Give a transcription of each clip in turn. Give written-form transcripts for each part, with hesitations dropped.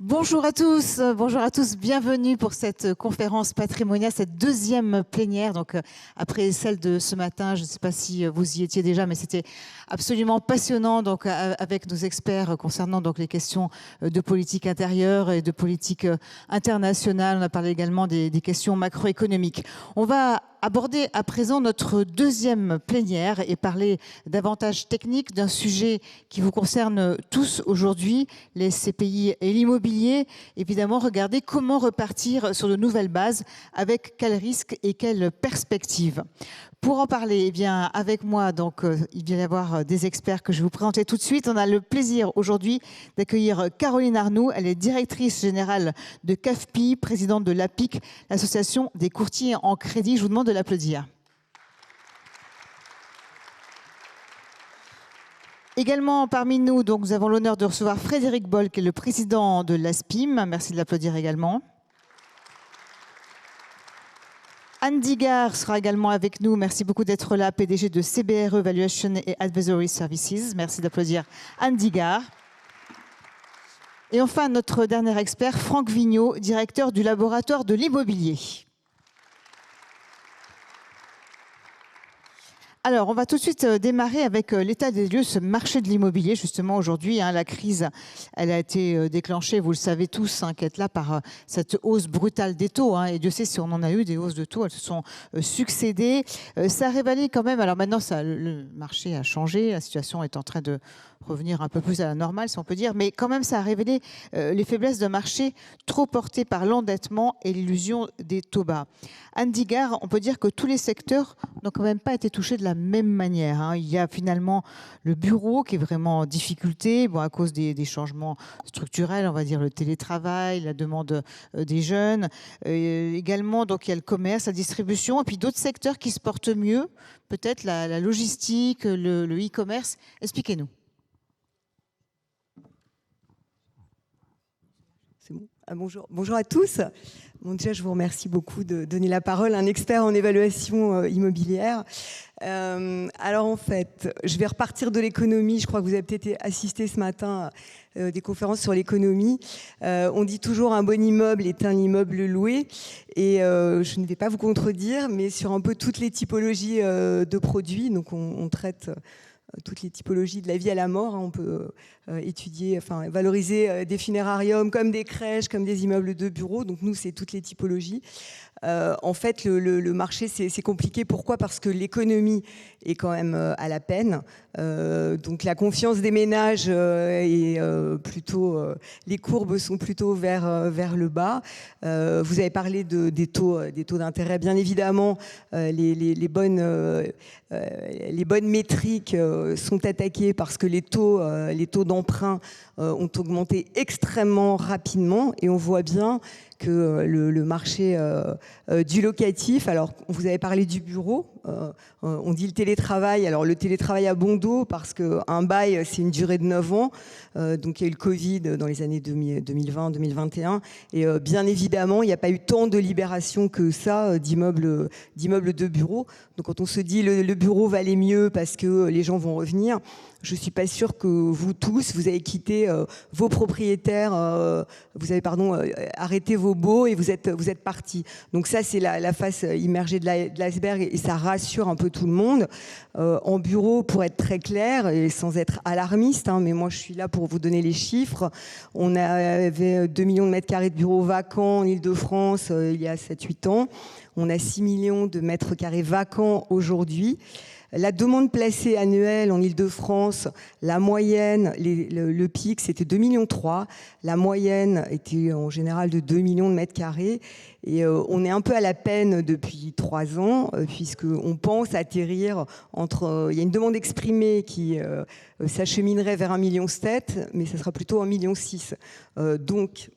Bonjour à tous, bienvenue pour cette conférence patrimoniale, cette deuxième plénière. Donc, après celle de ce matin, je ne sais pas si vous y étiez déjà, mais c'était absolument passionnant. Donc, avec nos experts concernant donc les questions de politique intérieure et de politique internationale. On a parlé également des questions macroéconomiques. On va aborder à présent notre deuxième plénière et parler davantage technique d'un sujet qui vous concerne tous aujourd'hui, les CPI et l'immobilier. Évidemment, regardez comment repartir sur de nouvelles bases, avec quels risques et quelles perspectives. Pour en parler, eh bien, avec moi, donc, il vient y avoir des experts que je vais vous présenter tout de suite. On a le plaisir aujourd'hui d'accueillir Caroline Arnoux. Elle est directrice générale de CAFPI, présidente de l'APIC, l'association des courtiers en crédit. Je vous demande de l'applaudir. Également parmi nous, donc, nous avons l'honneur de recevoir Frédéric Boll, qui est le président de l'ASPIM. Merci de l'applaudir également. Anne Digard sera également avec nous. Merci beaucoup d'être là, PDG de CBRE Valuation et Advisory Services. Merci d'applaudir Anne Digard. Et enfin, notre dernier expert, Franck Vigneault, directeur du laboratoire de l'immobilier. Alors, on va tout de suite démarrer avec l'état des lieux, ce marché de l'immobilier. Justement, aujourd'hui, la crise, elle a été déclenchée, vous le savez tous, qui est là par cette hausse brutale des taux. Et Dieu sait si on en a eu des hausses de taux, elles se sont succédées. Ça a révélé quand même, alors maintenant, le marché a changé, la situation est en train de revenir un peu plus à la normale, si on peut dire, mais quand même, ça a révélé les faiblesses d'un marché trop porté par l'endettement et l'illusion des taux bas. Anne Digard, on peut dire que tous les secteurs n'ont quand même pas été touchés de la même manière. Il y a finalement le bureau qui est vraiment en difficulté, à cause des changements structurels, on va dire le télétravail, la demande des jeunes. Également, donc, il y a le commerce, la distribution, et puis d'autres secteurs qui se portent mieux, peut-être la logistique, le e-commerce. Expliquez-nous. C'est bon. Bonjour à tous. Déjà, je vous remercie beaucoup de donner la parole à un expert en évaluation immobilière. Alors en fait, je vais repartir de l'économie. Je crois que vous avez peut-être assisté ce matin à des conférences sur l'économie. On dit toujours un bon immeuble est un immeuble loué. Et je ne vais pas vous contredire, mais sur un peu toutes les typologies de produits, donc on traite toutes les typologies de la vie à la mort. On peut étudier, valoriser des funérariums comme des crèches, comme des immeubles de bureaux. Donc nous, c'est toutes les typologies. En fait, le marché, c'est compliqué. Pourquoi ? Parce que l'économie est quand même à la peine. Donc la confiance des ménages est plutôt... les courbes sont plutôt vers le bas. Vous avez parlé des taux d'intérêt. Bien évidemment, les bonnes métriques sont attaquées parce que les taux d'emprunt ont augmenté extrêmement rapidement. Et on voit bien que le marché du locatif, alors vous avez parlé du bureau, on dit le télétravail. Alors le télétravail a bon dos parce qu'un bail, c'est une durée de 9 ans. Donc il y a eu le Covid dans les années 2020-2021. Et bien évidemment, il n'y a pas eu tant de libération que ça d'immeubles de bureaux. Donc quand on se dit le bureau va aller mieux parce que les gens vont revenir, je ne suis pas sûre que vous tous, vous avez quitté vos propriétaires, vous avez arrêté vos baux et vous êtes partis. Donc ça, c'est la face immergée de l'iceberg et ça rassure un peu tout le monde. En bureau, pour être très clair et sans être alarmiste, mais moi je suis là pour vous donner les chiffres, on avait 2 millions de mètres carrés de bureaux vacants en Île-de-France il y a 7-8 ans. On a 6 millions de mètres carrés vacants aujourd'hui. La demande placée annuelle en Île-de-France, la moyenne, le pic, c'était 2,3 millions. La moyenne était en général de 2 millions de mètres carrés. Et on est un peu à la peine depuis 3 ans, puisqu'on pense atterrir entre... il y a une demande exprimée qui s'acheminerait vers 1,7 million, mais ça sera plutôt 1,6 million. Donc,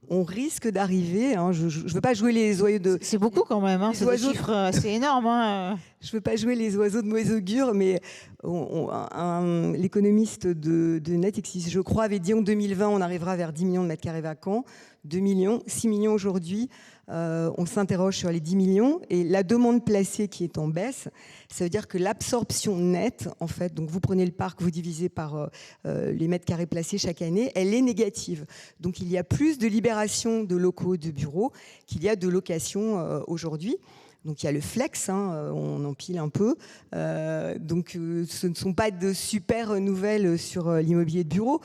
on risque d'arriver, je ne veux pas jouer les oiseaux de... C'est beaucoup quand même, c'est des chiffres assez énormes. je ne veux pas jouer les oiseaux de mauvais augure, mais l'économiste de Natixis, je crois, avait dit en 2020, on arrivera vers 10 millions de mètres carrés vacants. 2 millions, 6 millions aujourd'hui. On s'interroge sur les 10 millions. Et la demande placée qui est en baisse, ça veut dire que l'absorption nette, en fait, donc vous prenez le parc, vous divisez par les mètres carrés placés chaque année, elle est négative. Donc il y a plus de libération de locaux de bureaux qu'il y a de locations aujourd'hui. Donc il y a le flex, on empile un peu. Donc ce ne sont pas de super nouvelles sur l'immobilier de bureau.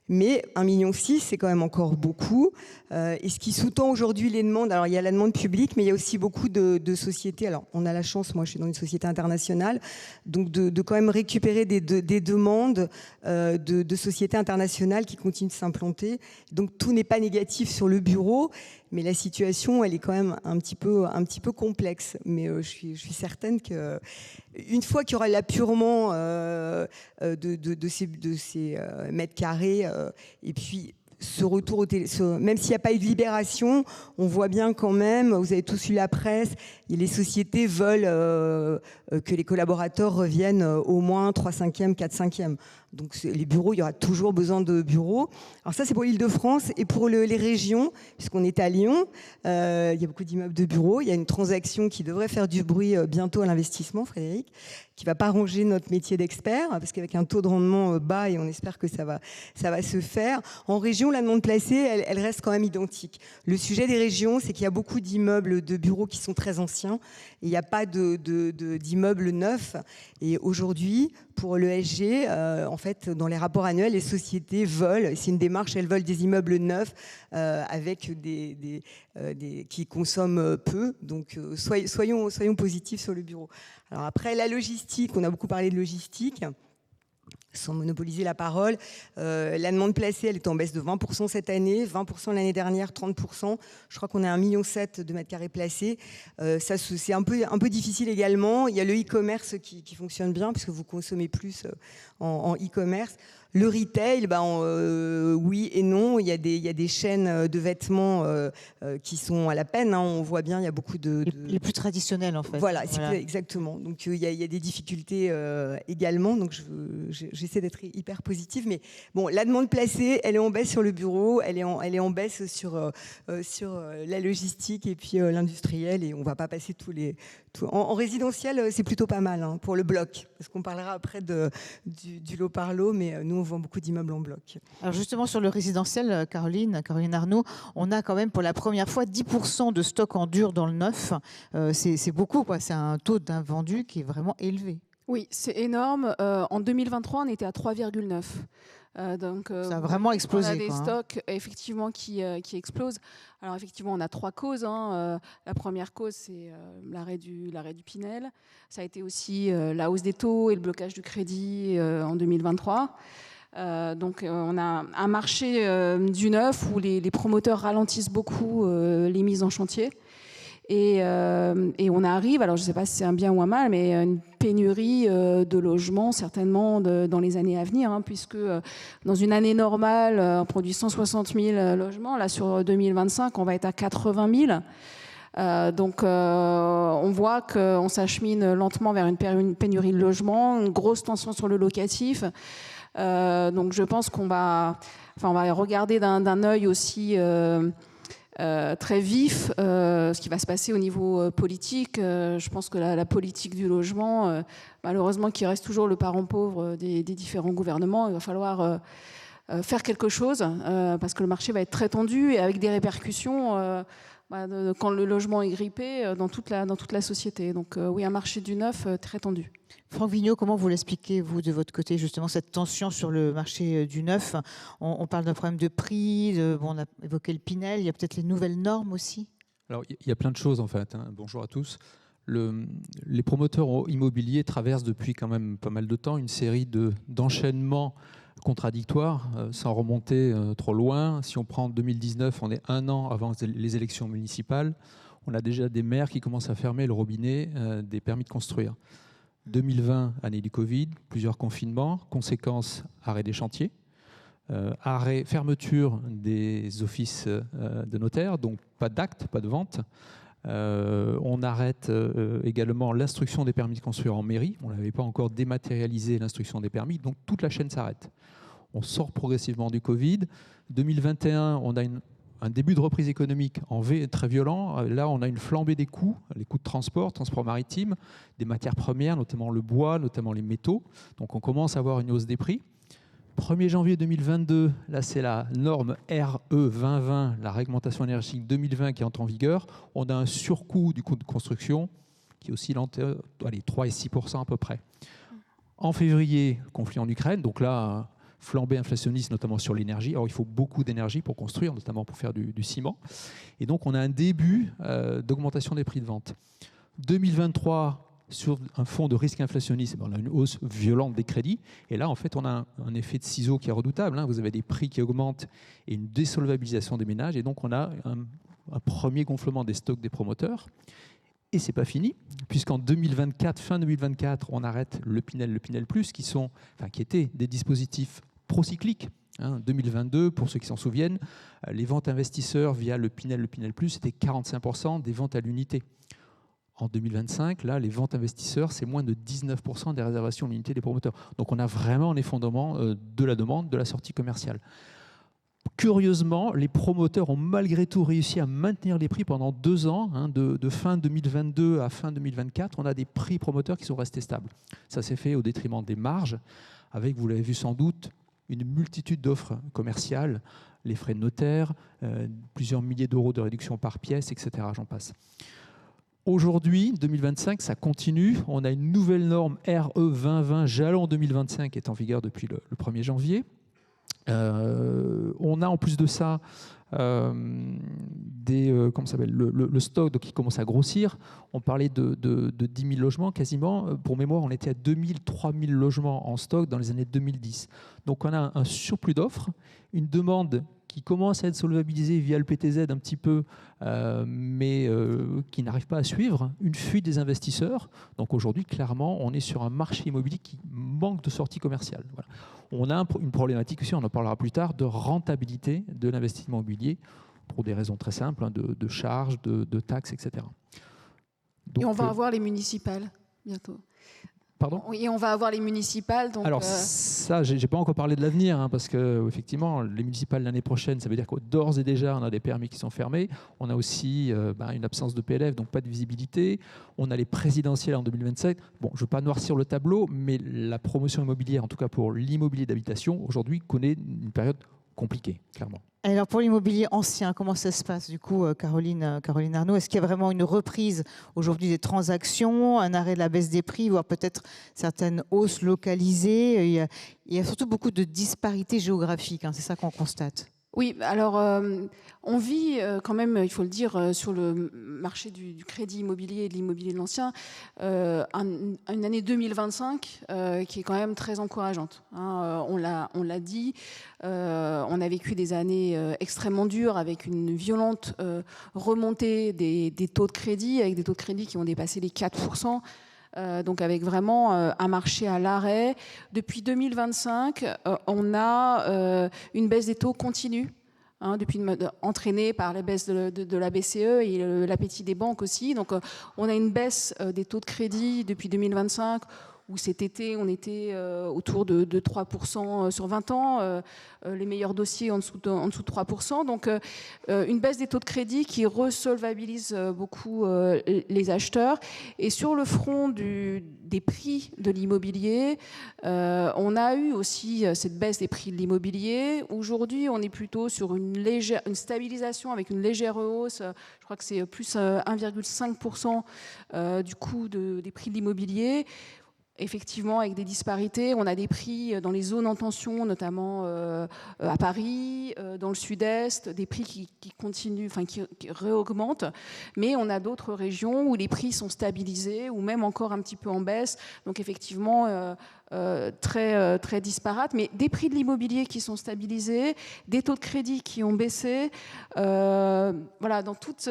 Mais 1,6 million, c'est quand même encore beaucoup. Et ce qui sous-tend aujourd'hui les demandes, alors il y a la demande publique, mais il y a aussi beaucoup de sociétés. Alors on a la chance, moi je suis dans une société internationale, donc de quand même récupérer des demandes de sociétés internationales qui continuent de s'implanter. Donc tout n'est pas négatif sur le bureau, mais la situation, elle est quand même un petit peu complexe. Mais je suis certaine que une fois qu'il y aura l'apurement de ces mètres carrés, et puis ce retour même s'il n'y a pas eu de libération, on voit bien quand même, vous avez tous lu la presse, et les sociétés veulent que les collaborateurs reviennent au moins 3/5e, 4/5e. Donc les bureaux, il y aura toujours besoin de bureaux. Alors ça, c'est pour l'Île-de-France. Et pour les régions, puisqu'on est à Lyon, il y a beaucoup d'immeubles de bureaux. Il y a une transaction qui devrait faire du bruit bientôt à l'investissement, Frédéric, qui ne va pas arranger notre métier d'expert, parce qu'avec un taux de rendement bas, et on espère que ça va se faire. En région, la demande placée, elle reste quand même identique. Le sujet des régions, c'est qu'il y a beaucoup d'immeubles de bureaux qui sont très anciens. Et il n'y a pas d'immeubles neufs. Et aujourd'hui, pour l'ESG, en fait, dans les rapports annuels, les sociétés veulent, c'est une démarche, elles veulent des immeubles neufs avec qui consomment peu. Donc, soyons positifs sur le bureau. Alors après, la logistique, on a beaucoup parlé de logistique. Sans monopoliser la parole, la demande placée, elle est en baisse de 20% cette année, 20% l'année dernière, 30%. Je crois qu'on est à 1,7 million de mètres carrés placés. Ça, c'est un peu difficile également. Il y a le e-commerce qui fonctionne bien, puisque vous consommez plus en e-commerce. Le retail, oui et non. Il y a des chaînes de vêtements qui sont à la peine. On voit bien, il y a beaucoup de... Les plus traditionnels, en fait. Voilà. Exactement. Donc, il y a des difficultés également. Donc, j'essaie d'être hyper positive. Mais bon, la demande placée, elle est en baisse sur le bureau. Elle est en baisse sur la logistique et puis l'industriel. Et on ne va pas passer En résidentiel, c'est plutôt pas mal pour le bloc. Parce qu'on parlera après du lot par lot. Mais nous, on vend beaucoup d'immeubles en bloc. Alors justement, sur le résidentiel, Caroline Arnaud, on a quand même pour la première fois 10% de stock en dur dans le neuf. C'est beaucoup, quoi. C'est un taux d'invendu qui est vraiment élevé. Oui, c'est énorme. En 2023, on était à 3,9. Donc, ça a vraiment explosé. On a des stocks effectivement qui explosent. Alors effectivement, on a 3 causes. La première cause, c'est l'arrêt du Pinel. Ça a été aussi la hausse des taux et le blocage du crédit en 2023. Donc on a un marché du neuf où les promoteurs ralentissent beaucoup les mises en chantier. Et on arrive, alors je ne sais pas si c'est un bien ou un mal, mais une pénurie de logements certainement dans les années à venir, puisque dans une année normale, on produit 160 000 logements. Là, sur 2025, on va être à 80 000. Donc on voit qu'on s'achemine lentement vers une pénurie de logements, une grosse tension sur le locatif. Donc je pense qu'on va regarder d'un œil aussi... très vif ce qui va se passer au niveau politique. Je pense que la politique du logement, malheureusement, qui reste toujours le parent pauvre des différents gouvernements, il va falloir faire quelque chose parce que le marché va être très tendu et avec des répercussions quand le logement est grippé dans toute la société. Donc oui, un marché du neuf très tendu. Franck Vigneault, comment vous l'expliquez, vous, de votre côté, justement, cette tension sur le marché du neuf? On parle d'un problème de prix, on a évoqué le Pinel, il y a peut-être les nouvelles normes aussi? Alors, il y a plein de choses, en fait. Bonjour à tous. Les promoteurs immobiliers traversent depuis quand même pas mal de temps une série d'enchaînements contradictoires, sans remonter trop loin. Si on prend 2019, on est 1 an avant les élections municipales. On a déjà des maires qui commencent à fermer le robinet des permis de construire. 2020, année du Covid, plusieurs confinements, conséquence, arrêt des chantiers, fermeture des offices de notaires, donc pas d'actes, pas de vente, On arrête également l'instruction des permis de construire en mairie. On n'avait pas encore dématérialisé l'instruction des permis, donc toute la chaîne s'arrête. On sort progressivement du Covid. 2021, on a un début de reprise économique très violent. Là, on a une flambée des coûts, les coûts de transport maritime, des matières premières, notamment le bois, notamment les métaux. Donc on commence à avoir une hausse des prix. 1er janvier 2022, là c'est la norme RE 2020, la réglementation énergétique 2020 qui entre en vigueur. On a un surcoût du coût de construction qui oscille entre 3 et 6% à peu près. En février, conflit en Ukraine, donc là, flambée inflationniste notamment sur l'énergie. Alors il faut beaucoup d'énergie pour construire, notamment pour faire du ciment. Et donc on a un début d'augmentation des prix de vente. 2023, sur un fonds de risque inflationniste, on a une hausse violente des crédits. Et là, en fait, on a un effet de ciseau qui est redoutable. Vous avez des prix qui augmentent et une désolvabilisation des ménages. Et donc, on a un premier gonflement des stocks des promoteurs. Et ce n'est pas fini, puisqu'en 2024, fin 2024, on arrête le Pinel Plus, qui étaient des dispositifs procycliques. 2022, pour ceux qui s'en souviennent, les ventes investisseurs via le Pinel Plus, c'était 45% des ventes à l'unité. En 2025, là, les ventes investisseurs, c'est moins de 19% des réservations à l'unité des promoteurs. Donc on a vraiment un effondrement de la demande, de la sortie commerciale. Curieusement, les promoteurs ont malgré tout réussi à maintenir les prix pendant 2 ans, de fin 2022 à fin 2024. On a des prix promoteurs qui sont restés stables. Ça s'est fait au détriment des marges, avec, vous l'avez vu sans doute, une multitude d'offres commerciales, les frais de notaire, plusieurs milliers d'euros de réduction par pièce, etc. J'en passe. Aujourd'hui, 2025, ça continue. On a une nouvelle norme RE 2020 jalon 2025 qui est en vigueur depuis le 1er janvier. On a en plus de ça le stock qui commence à grossir. On parlait de 10 000 logements quasiment. Pour mémoire, on était à 2 000, 3 000 logements en stock dans les années 2010. Donc on a un surplus d'offres, une demande qui commence à être solvabilisée via le PTZ un petit peu, mais qui n'arrive pas à suivre, une fuite des investisseurs. Donc aujourd'hui, clairement, on est sur un marché immobilier qui manque de sortie commerciale. Voilà. On a une problématique aussi, on en parlera plus tard, de rentabilité de l'investissement immobilier, pour des raisons très simples, de charges, de taxes, etc. Donc, et on va avoir les municipales bientôt. Pardon ? Et on va avoir les municipales. Donc alors ça, j'ai pas encore parlé de l'avenir, parce que effectivement, les municipales l'année prochaine, ça veut dire que d'ores et déjà, on a des permis qui sont fermés. On a aussi une absence de PLF, donc pas de visibilité. On a les présidentielles en 2027. Bon, je ne veux pas noircir le tableau, mais la promotion immobilière, en tout cas pour l'immobilier d'habitation, aujourd'hui connaît une période compliquée, clairement. Alors pour l'immobilier ancien, comment ça se passe du coup, Caroline Arnaud? Est-ce qu'il y a vraiment une reprise aujourd'hui des transactions, un arrêt de la baisse des prix, voire peut-être certaines hausses localisées? Il y a surtout beaucoup de disparités géographiques, c'est ça qu'on constate. Oui, alors on vit quand même, il faut le dire, sur le marché du crédit immobilier et de l'immobilier de l'ancien, une année 2025 qui est quand même très encourageante. On l'a dit, on a vécu des années extrêmement dures avec une violente remontée des taux de crédit, avec des taux de crédit qui ont dépassé les 4%. Donc avec vraiment un marché à l'arrêt. Depuis 2025, on a une baisse des taux continue, entraînée par la baisse de la BCE et l'appétit des banques aussi. Donc on a une baisse des taux de crédit depuis 2025, où cet été, on était autour de 3% sur 20 ans, les meilleurs dossiers en dessous de 3%. Donc, une baisse des taux de crédit qui resolvabilise beaucoup les acheteurs. Et sur le front des prix de l'immobilier, on a eu aussi cette baisse des prix de l'immobilier. Aujourd'hui, on est plutôt sur une stabilisation avec une légère hausse. Je crois que c'est plus 1,5% du coût des prix de l'immobilier. Effectivement, avec des disparités, on a des prix dans les zones en tension, notamment à Paris, dans le sud-est, des prix qui continuent, qui réaugmentent. Mais on a d'autres régions où les prix sont stabilisés ou même encore un petit peu en baisse. Donc effectivement, très disparates, mais des prix de l'immobilier qui sont stabilisés, des taux de crédit qui ont baissé. Voilà, dans toute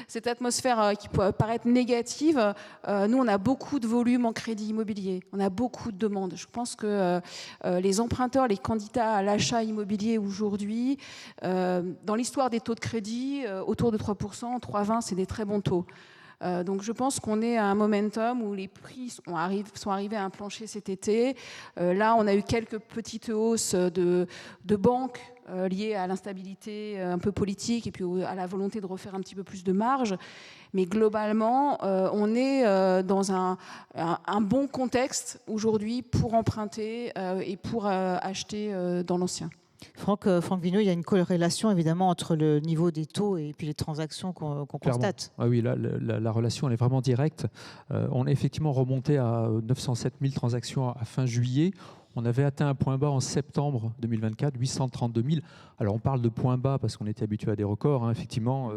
cette atmosphère qui peut paraître négative, nous, on a beaucoup de volume en crédit immobilier. On a beaucoup de demandes. Je pense que les emprunteurs, les candidats à l'achat immobilier aujourd'hui, dans l'histoire des taux de crédit, autour de 3%, 3,20, c'est des très bons taux. Donc je pense qu'on est à un momentum où les prix sont arrivés à un plancher cet été. Là, on a eu quelques petites hausses de banques liées à l'instabilité un peu politique et puis à la volonté de refaire un petit peu plus de marge. Mais globalement, on est dans un bon contexte aujourd'hui pour emprunter et pour acheter dans l'ancien. Franck Vigneault, il y a une corrélation évidemment entre le niveau des taux et puis les transactions qu'on constate. Ah oui, là, la relation elle est vraiment directe. On est effectivement remonté à 907 000 transactions à fin juillet. On avait atteint un point bas en septembre 2024, 832 000. Alors on parle de point bas parce qu'on était habitué à des records. Hein. Effectivement,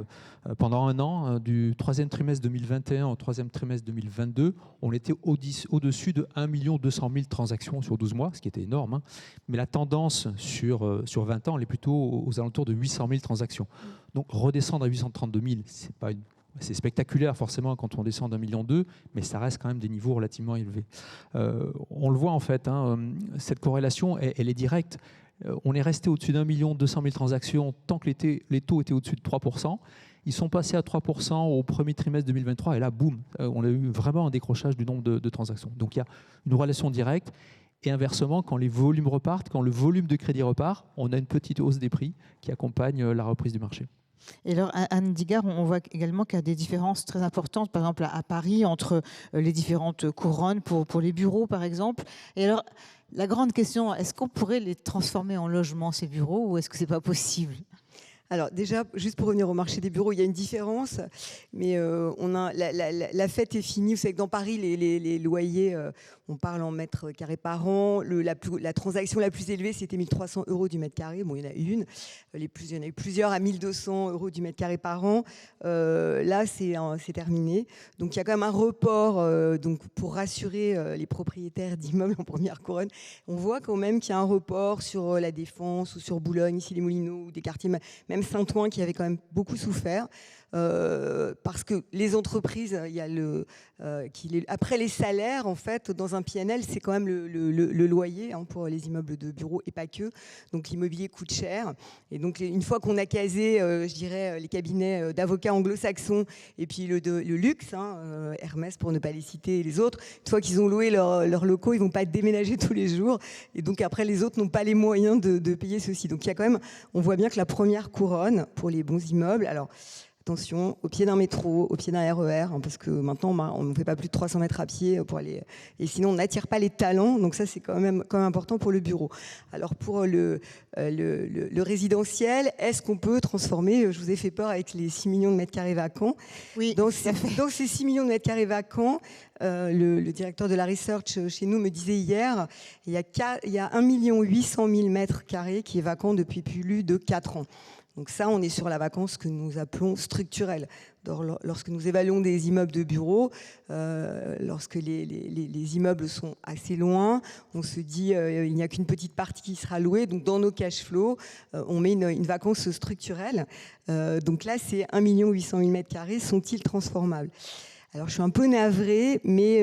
pendant un an, du troisième trimestre 2021 au troisième trimestre 2022, on était au-dessus de 1 200 000 transactions sur 12 mois, ce qui était énorme. Hein. Mais la tendance sur 20 ans, elle est plutôt aux alentours de 800 000 transactions. Donc redescendre à 832 000, c'est spectaculaire forcément quand on descend d'1,2 million, mais ça reste quand même des niveaux relativement élevés. On le voit en fait, hein, cette corrélation, elle est directe. On est resté au-dessus d'1 200 000 transactions tant que les taux étaient au-dessus de 3%. Ils sont passés à 3% au premier trimestre 2023 et là, boum, on a eu vraiment un décrochage du nombre de transactions. Donc il y a une relation directe. Et inversement, quand les volumes repartent, quand le volume de crédit repart, on a une petite hausse des prix qui accompagne la reprise du marché. Et alors, Anne Digard, on voit également qu'il y a des différences très importantes, par exemple à Paris, entre les différentes couronnes pour les bureaux, par exemple. Et alors, la grande question, est-ce qu'on pourrait les transformer en logements, ces bureaux, ou est-ce que ce n'est pas possible ? Alors déjà, juste pour revenir au marché des bureaux, il y a une différence, mais la fête est finie. Vous savez que dans Paris, les loyers, on parle en mètres carrés par an. La transaction la plus élevée, c'était 1 300 € du mètre carré. Bon, il y en a une. Il y en a eu plusieurs à 1 200 € du mètre carré par an. Là, c'est terminé. Donc il y a quand même un report donc, pour rassurer les propriétaires d'immeubles en première couronne. On voit quand même qu'il y a un report sur la Défense ou sur Boulogne, ici les Moulineaux, ou des quartiers, même Saint-Ouen qui avait quand même beaucoup souffert. Parce que les entreprises, il y a après les salaires, en fait, dans un PNL, c'est quand même le loyer hein, pour les immeubles de bureaux et pas que. Donc l'immobilier coûte cher. Et donc une fois qu'on a casé, je dirais, les cabinets d'avocats anglo-saxons et puis le luxe, hein, Hermès pour ne pas les citer, et les autres, une fois qu'ils ont loué leurs locaux, ils ne vont pas déménager tous les jours. Et donc après, les autres n'ont pas les moyens de payer ceci. Donc il y a quand même, on voit bien que la première couronne pour les bons immeubles, alors attention, au pied d'un métro, au pied d'un RER, hein, parce que maintenant, on ne fait pas plus de 300 mètres à pied pour aller. Et sinon, on n'attire pas les talents. Donc ça, c'est quand même important pour le bureau. Alors pour le résidentiel, est-ce qu'on peut transformer, je vous ai fait peur avec les 6 millions de mètres carrés vacants. Oui, dans ces 6 millions de mètres carrés vacants, le directeur de la research chez nous me disait hier, il y a 1 800 000 mètres carrés qui est vacant depuis plus de 4 ans. Donc ça, on est sur la vacance que nous appelons structurelle. Lorsque nous évaluons des immeubles de bureaux, lorsque les immeubles sont assez loin, on se dit il n'y a qu'une petite partie qui sera louée. Donc dans nos cash flows, on met une vacance structurelle. Donc là, c'est 1 800 000 mètres carrés. Sont-ils transformables ? Alors je suis un peu navrée, mais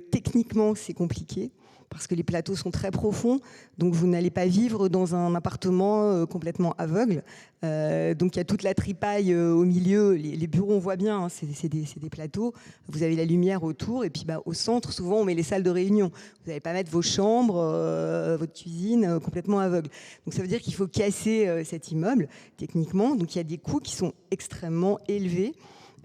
techniquement, c'est compliqué. Parce que les plateaux sont très profonds, donc vous n'allez pas vivre dans un appartement complètement aveugle. Donc il y a toute la tripaille au milieu. Les bureaux, on voit bien, hein, c'est des plateaux. Vous avez la lumière autour, et puis au centre, souvent, on met les salles de réunion. Vous n'allez pas mettre vos chambres, votre cuisine complètement aveugle. Donc ça veut dire qu'il faut casser cet immeuble, techniquement. Donc il y a des coûts qui sont extrêmement élevés.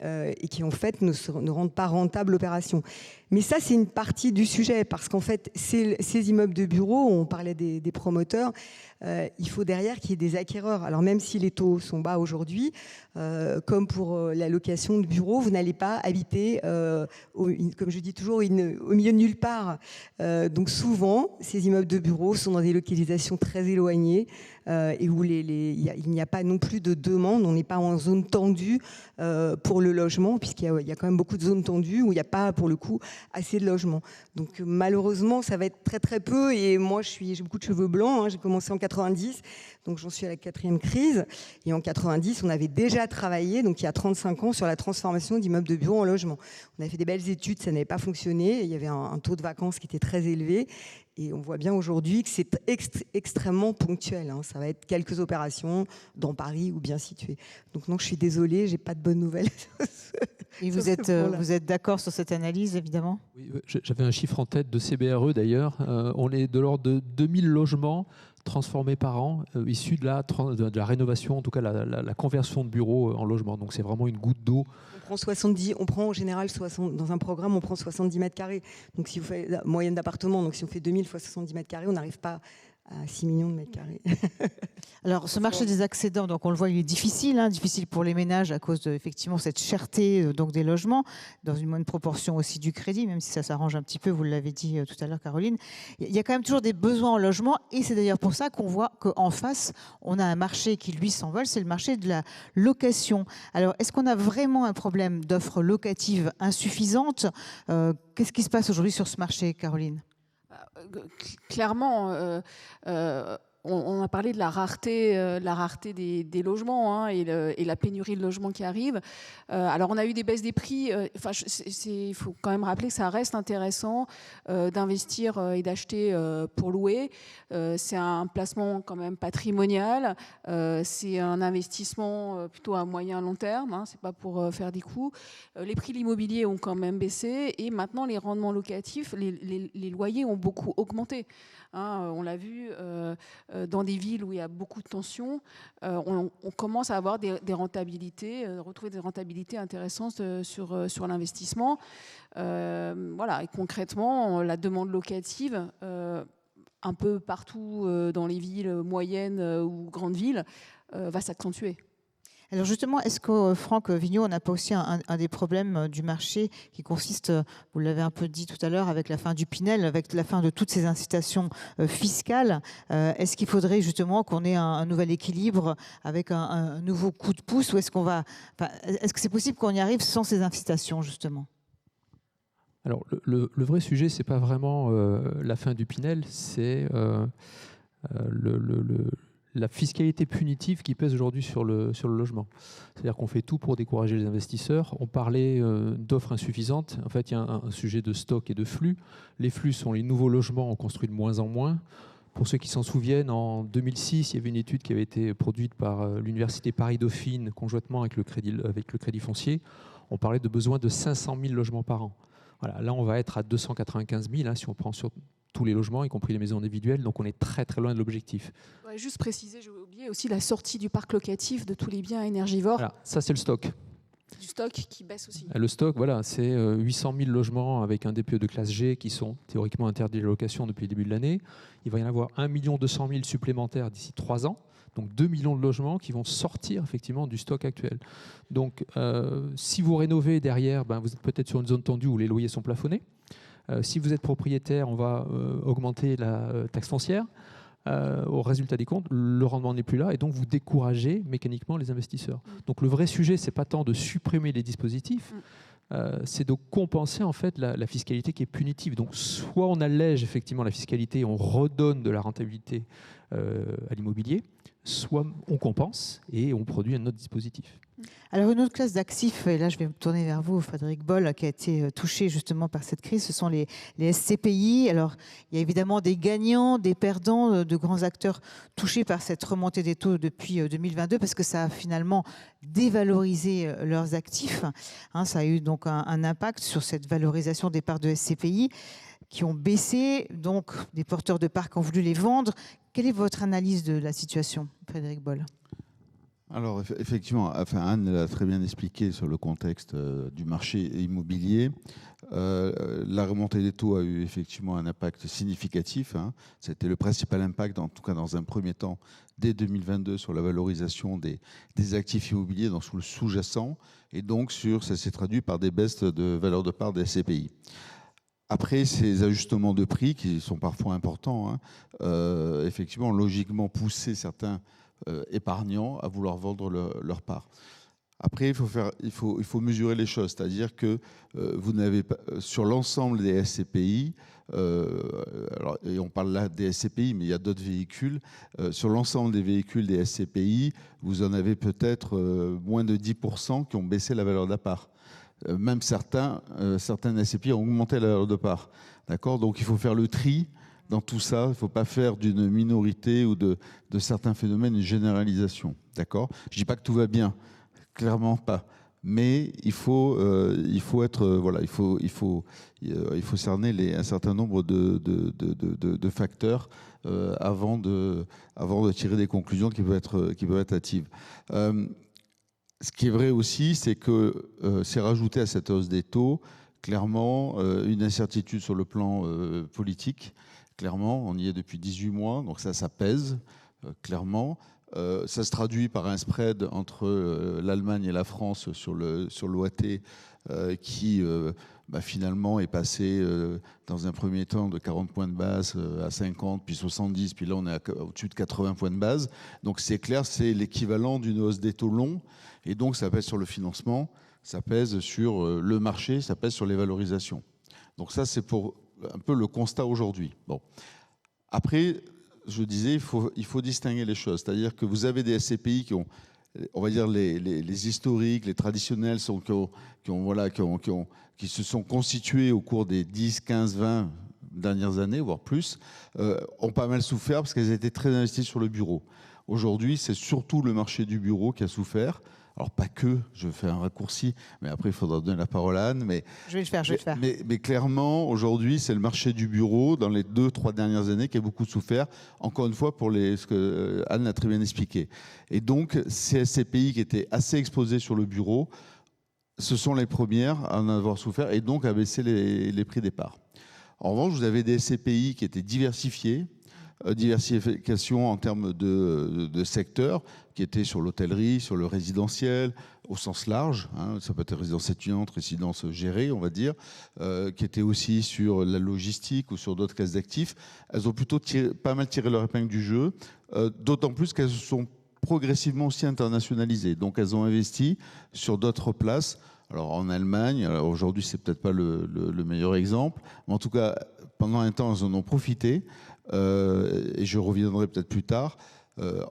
Et qui en fait ne rendent pas rentable l'opération. Mais ça, c'est une partie du sujet, parce qu'en fait, ces immeubles de bureaux, on parlait des promoteurs, il faut derrière qu'il y ait des acquéreurs. Alors même si les taux sont bas aujourd'hui, comme pour la location de bureaux, vous n'allez pas habiter, comme je dis toujours, au milieu de nulle part. Donc souvent, ces immeubles de bureaux sont dans des localisations très éloignées et où il n'y a pas non plus de demande, on n'est pas en zone tendue pour le logement, puisqu'il y a quand même beaucoup de zones tendues où il n'y a pas, pour le coup, assez de logements. Donc malheureusement, ça va être très très peu. Et moi, j'ai beaucoup de cheveux blancs. J'ai commencé en 90, donc j'en suis à la 4e crise. Et en 90, on avait déjà travaillé, donc il y a 35 ans, sur la transformation d'immeubles de bureaux en logements. On avait fait des belles études, ça n'avait pas fonctionné. Il y avait un taux de vacances qui était très élevé. Et on voit bien aujourd'hui que c'est extrêmement ponctuel. Ça va être quelques opérations dans Paris ou bien situées. Donc non, je suis désolée, j'ai pas de bonnes nouvelles. Et vous êtes d'accord sur cette analyse, évidemment? Oui, j'avais un chiffre en tête de CBRE d'ailleurs. On est de l'ordre de 2000 logements transformés par an, issus de la rénovation, en tout cas la conversion de bureaux en logements. Donc c'est vraiment une goutte d'eau. On prend en général 60, dans un programme, on prend 70 mètres carrés. Donc si vous faites la moyenne d'appartements, donc si on fait 2000 fois 70 mètres carrés, on n'arrive pas à 6 millions de mètres carrés. Alors, ce marché des accédants, donc on le voit, il est difficile, difficile pour les ménages à cause de effectivement cette cherté donc des logements, dans une bonne proportion aussi du crédit, même si ça s'arrange un petit peu, vous l'avez dit tout à l'heure, Caroline. Il y a quand même toujours des besoins en logement, et c'est d'ailleurs pour ça qu'on voit qu'en face, on a un marché qui lui s'envole, c'est le marché de la location. Alors, est-ce qu'on a vraiment un problème d'offres locatives insuffisantes? Qu'est-ce qui se passe aujourd'hui sur ce marché, Caroline? Clairement, on a parlé de la rareté des logements et la pénurie de logements qui arrive. Alors, on a eu des baisses des prix. Il faut quand même rappeler que ça reste intéressant d'investir et d'acheter pour louer. C'est un placement quand même patrimonial. C'est un investissement plutôt à moyen long terme. C'est pas pour faire des coups. Les prix de l'immobilier ont quand même baissé et maintenant les rendements locatifs, les loyers ont beaucoup augmenté. On l'a vu dans des villes où il y a beaucoup de tensions, on commence à avoir des rentabilités, retrouver des rentabilités intéressantes sur l'investissement. Voilà. Et concrètement, la demande locative, un peu partout dans les villes moyennes ou grandes villes, va s'accentuer. Alors justement, est-ce que Franck Vigneault, on n'a pas aussi un des problèmes du marché qui consiste, vous l'avez un peu dit tout à l'heure, avec la fin du Pinel, avec la fin de toutes ces incitations fiscales, est-ce qu'il faudrait justement qu'on ait un nouvel équilibre avec un nouveau coup de pouce, ou est-ce que c'est possible qu'on y arrive sans ces incitations justement? Alors le vrai sujet, c'est pas vraiment la fin du Pinel, c'est la fiscalité punitive qui pèse aujourd'hui sur le logement. C'est-à-dire qu'on fait tout pour décourager les investisseurs. On parlait d'offres insuffisantes. En fait, il y a un sujet de stock et de flux. Les flux sont les nouveaux logements, on construit de moins en moins. Pour ceux qui s'en souviennent, en 2006, il y avait une étude qui avait été produite par l'Université Paris-Dauphine, conjointement avec le Crédit Foncier. On parlait de besoin de 500 000 logements par an. Voilà, là, on va être à 295 000 si on prend sur tous les logements, y compris les maisons individuelles. Donc, on est très, très loin de l'objectif. Je voudrais juste préciser, j'ai oublié aussi la sortie du parc locatif de tous les biens énergivores. Voilà, ça, c'est le stock. Du stock qui baisse aussi. Le stock, voilà, c'est 800 000 logements avec un DPE de classe G qui sont théoriquement interdits de location depuis le début de l'année. Il va y en avoir 1 200 000 supplémentaires d'ici 3 ans. Donc 2 millions de logements qui vont sortir effectivement du stock actuel. Donc si vous rénovez derrière, vous êtes peut-être sur une zone tendue où les loyers sont plafonnés. Si vous êtes propriétaire, on va augmenter la taxe foncière. Au résultat des comptes, le rendement n'est plus là et donc vous découragez mécaniquement les investisseurs. Donc le vrai sujet, c'est pas tant de supprimer les dispositifs, c'est de compenser en fait la fiscalité qui est punitive. Donc soit on allège effectivement la fiscalité, on redonne de la rentabilité à l'immobilier, soit on compense et on produit un autre dispositif. Alors une autre classe d'actifs, et là je vais me tourner vers vous, Frédéric Boll, qui a été touché justement par cette crise, ce sont les SCPI. Alors il y a évidemment des gagnants, des perdants, de grands acteurs touchés par cette remontée des taux depuis 2022 parce que ça a finalement dévalorisé leurs actifs. Ça a eu donc un impact sur cette valorisation des parts de SCPI qui ont baissé, donc des porteurs de parcs ont voulu les vendre. Quelle est votre analyse de la situation, Frédéric Boll ? Alors effectivement, Anne l'a très bien expliqué sur le contexte du marché immobilier. La remontée des taux a eu effectivement un impact significatif. C'était le principal impact, en tout cas dans un premier temps, dès 2022, sur la valorisation des actifs immobiliers, donc sur le sous-jacent, et donc ça s'est traduit par des baisses de valeur de part des SCPI. Après, ces ajustements de prix, qui sont parfois importants, effectivement, logiquement, poussaient certains épargnants à vouloir vendre leur part. Après, il faut mesurer les choses, c'est-à-dire que vous n'avez pas sur l'ensemble des SCPI, alors, et on parle là des SCPI, mais il y a d'autres véhicules. Sur l'ensemble des véhicules des SCPI, vous en avez peut-être moins de 10% qui ont baissé la valeur d'appart. Même certaines SCPI ont augmenté la valeur de part. D'accord ? Donc il faut faire le tri dans tout ça. Il ne faut pas faire d'une minorité ou de certains phénomènes une généralisation. D'accord ? Je ne dis pas que tout va bien. Clairement pas. Mais il faut être voilà, il faut cerner un certain nombre de facteurs avant de tirer des conclusions qui peuvent être hâtives. Ce qui est vrai aussi, c'est que c'est rajouté à cette hausse des taux clairement une incertitude sur le plan politique. Clairement, on y est depuis 18 mois, donc ça pèse clairement. Ça se traduit par un spread entre l'Allemagne et la France sur l'OAT qui finalement est passé dans un premier temps de 40 points de base à 50, puis 70, puis là on est au-dessus de 80 points de base. Donc c'est clair, c'est l'équivalent d'une hausse des taux longs, et donc ça pèse sur le financement, ça pèse sur le marché, ça pèse sur les valorisations. Donc ça c'est pour un peu le constat aujourd'hui. Bon. Après, je disais, il faut distinguer les choses. C'est-à-dire que vous avez des SCPI qui ont, on va dire, les historiques, les traditionnels, qui se sont constitués au cours des 10, 15, 20 dernières années, voire plus, ont pas mal souffert parce qu'elles étaient très investies sur le bureau. Aujourd'hui, c'est surtout le marché du bureau qui a souffert. Alors pas que, je fais un raccourci, mais après il faudra donner la parole à Anne. Je vais le faire. Mais clairement, aujourd'hui, c'est le marché du bureau, dans les 2-3 dernières années, qui a beaucoup souffert, encore une fois, pour ce que Anne a très bien expliqué. Et donc, ces SCPI qui étaient assez exposés sur le bureau, ce sont les premières à en avoir souffert et donc à baisser les prix des parts. En revanche, vous avez des SCPI qui étaient diversifiés, diversification en termes de secteurs qui étaient sur l'hôtellerie, sur le résidentiel, au sens large, hein, ça peut être résidence étudiante, résidence gérée, on va dire, qui étaient aussi sur la logistique ou sur d'autres classes d'actifs. Elles ont plutôt pas mal tiré leur épingle du jeu, d'autant plus qu'elles se sont progressivement aussi internationalisées. Donc elles ont investi sur d'autres places. Alors en Allemagne, aujourd'hui c'est peut-être pas le meilleur exemple, mais en tout cas pendant un temps elles en ont profité. Et je reviendrai peut-être plus tard,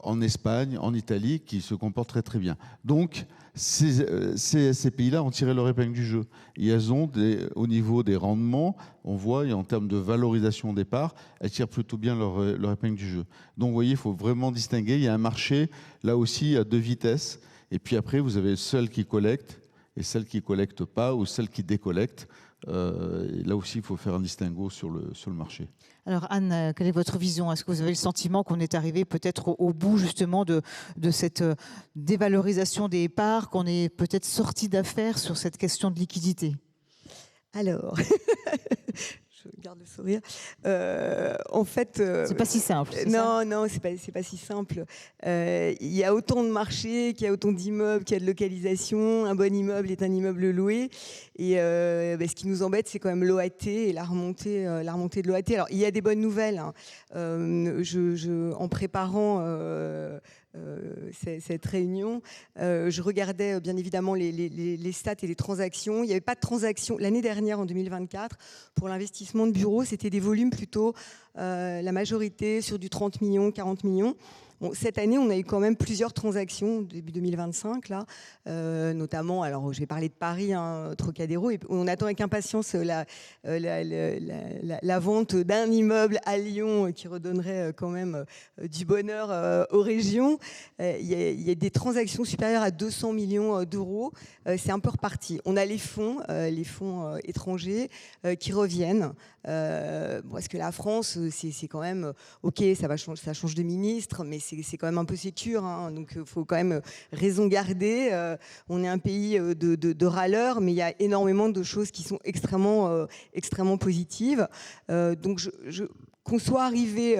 en Espagne, en Italie, qui se comportent très très bien. Donc ces pays-là ont tiré leur épingle du jeu. Et elles ont, au niveau des rendements, on voit, et en termes de valorisation des parts, elles tirent plutôt bien leur épingle du jeu. Donc vous voyez, il faut vraiment distinguer. Il y a un marché, là aussi, à deux vitesses. Et puis après, vous avez celles qui collectent et celles qui ne collectent pas, ou celles qui décollectent. Et là aussi, il faut faire un distinguo sur le marché. Alors Anne, quelle est votre vision ? Est-ce que vous avez le sentiment qu'on est arrivé peut-être au bout justement de cette dévalorisation des parts, qu'on est peut-être sorti d'affaire sur cette question de liquidité ? Alors, je garde le sourire. En fait, c'est pas si simple. Non, c'est pas si simple. Il y a autant de marchés, qu'il y a autant d'immeubles, qu'il y a de localisation. Un bon immeuble est un immeuble loué. Et ce qui nous embête, c'est quand même l'OAT et la remontée de l'OAT. Alors, il y a des bonnes nouvelles. Hein. En préparant cette réunion, je regardais bien évidemment les stats et les transactions. Il n'y avait pas de transactions l'année dernière, en 2024, pour l'investissement de bureaux. C'était des volumes plutôt, la majorité sur du 30 millions, 40 millions. Bon, cette année, on a eu quand même plusieurs transactions début 2025, là, notamment, alors je vais parler de Paris, hein, Trocadéro, et on attend avec impatience la vente d'un immeuble à Lyon qui redonnerait quand même du bonheur aux régions. Il y a des transactions supérieures à 200 millions d'euros. C'est un peu reparti. On a les fonds étrangers qui reviennent. Parce que la France, c'est quand même, ok, ça change de ministre, mais c'est quand même un peu sécure, hein, donc il faut quand même raison garder. On est un pays de râleurs, mais il y a énormément de choses qui sont extrêmement positives. Donc qu'on soit arrivé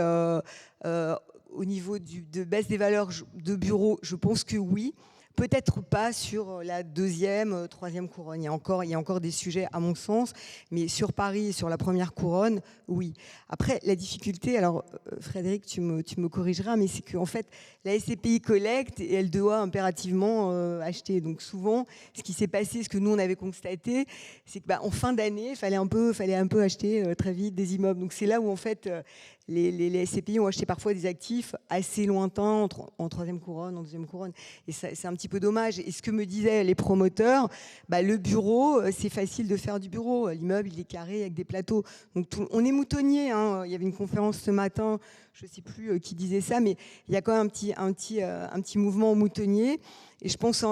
au niveau de baisse des valeurs de bureaux, je pense que oui. Peut-être pas sur la deuxième, troisième couronne. Il y a encore des sujets à mon sens, mais sur Paris, sur la première couronne, oui. Après, la difficulté, alors Frédéric, tu me corrigeras, mais c'est qu'en fait, la SCPI collecte et elle doit impérativement acheter. Donc souvent, ce qui s'est passé, ce que nous on avait constaté, c'est qu'en fin d'année, il fallait un peu acheter très vite des immeubles. Donc c'est là où en fait les SCPI ont acheté parfois des actifs assez lointains en troisième couronne, en deuxième couronne. Et c'est un petit peu dommage. Et ce que me disaient les promoteurs, le bureau, c'est facile de faire du bureau. L'immeuble, il est carré avec des plateaux. Donc on est moutonnier. Hein. Il y avait une conférence ce matin, je ne sais plus qui disait ça, mais il y a quand même un petit mouvement moutonnier. Et je pense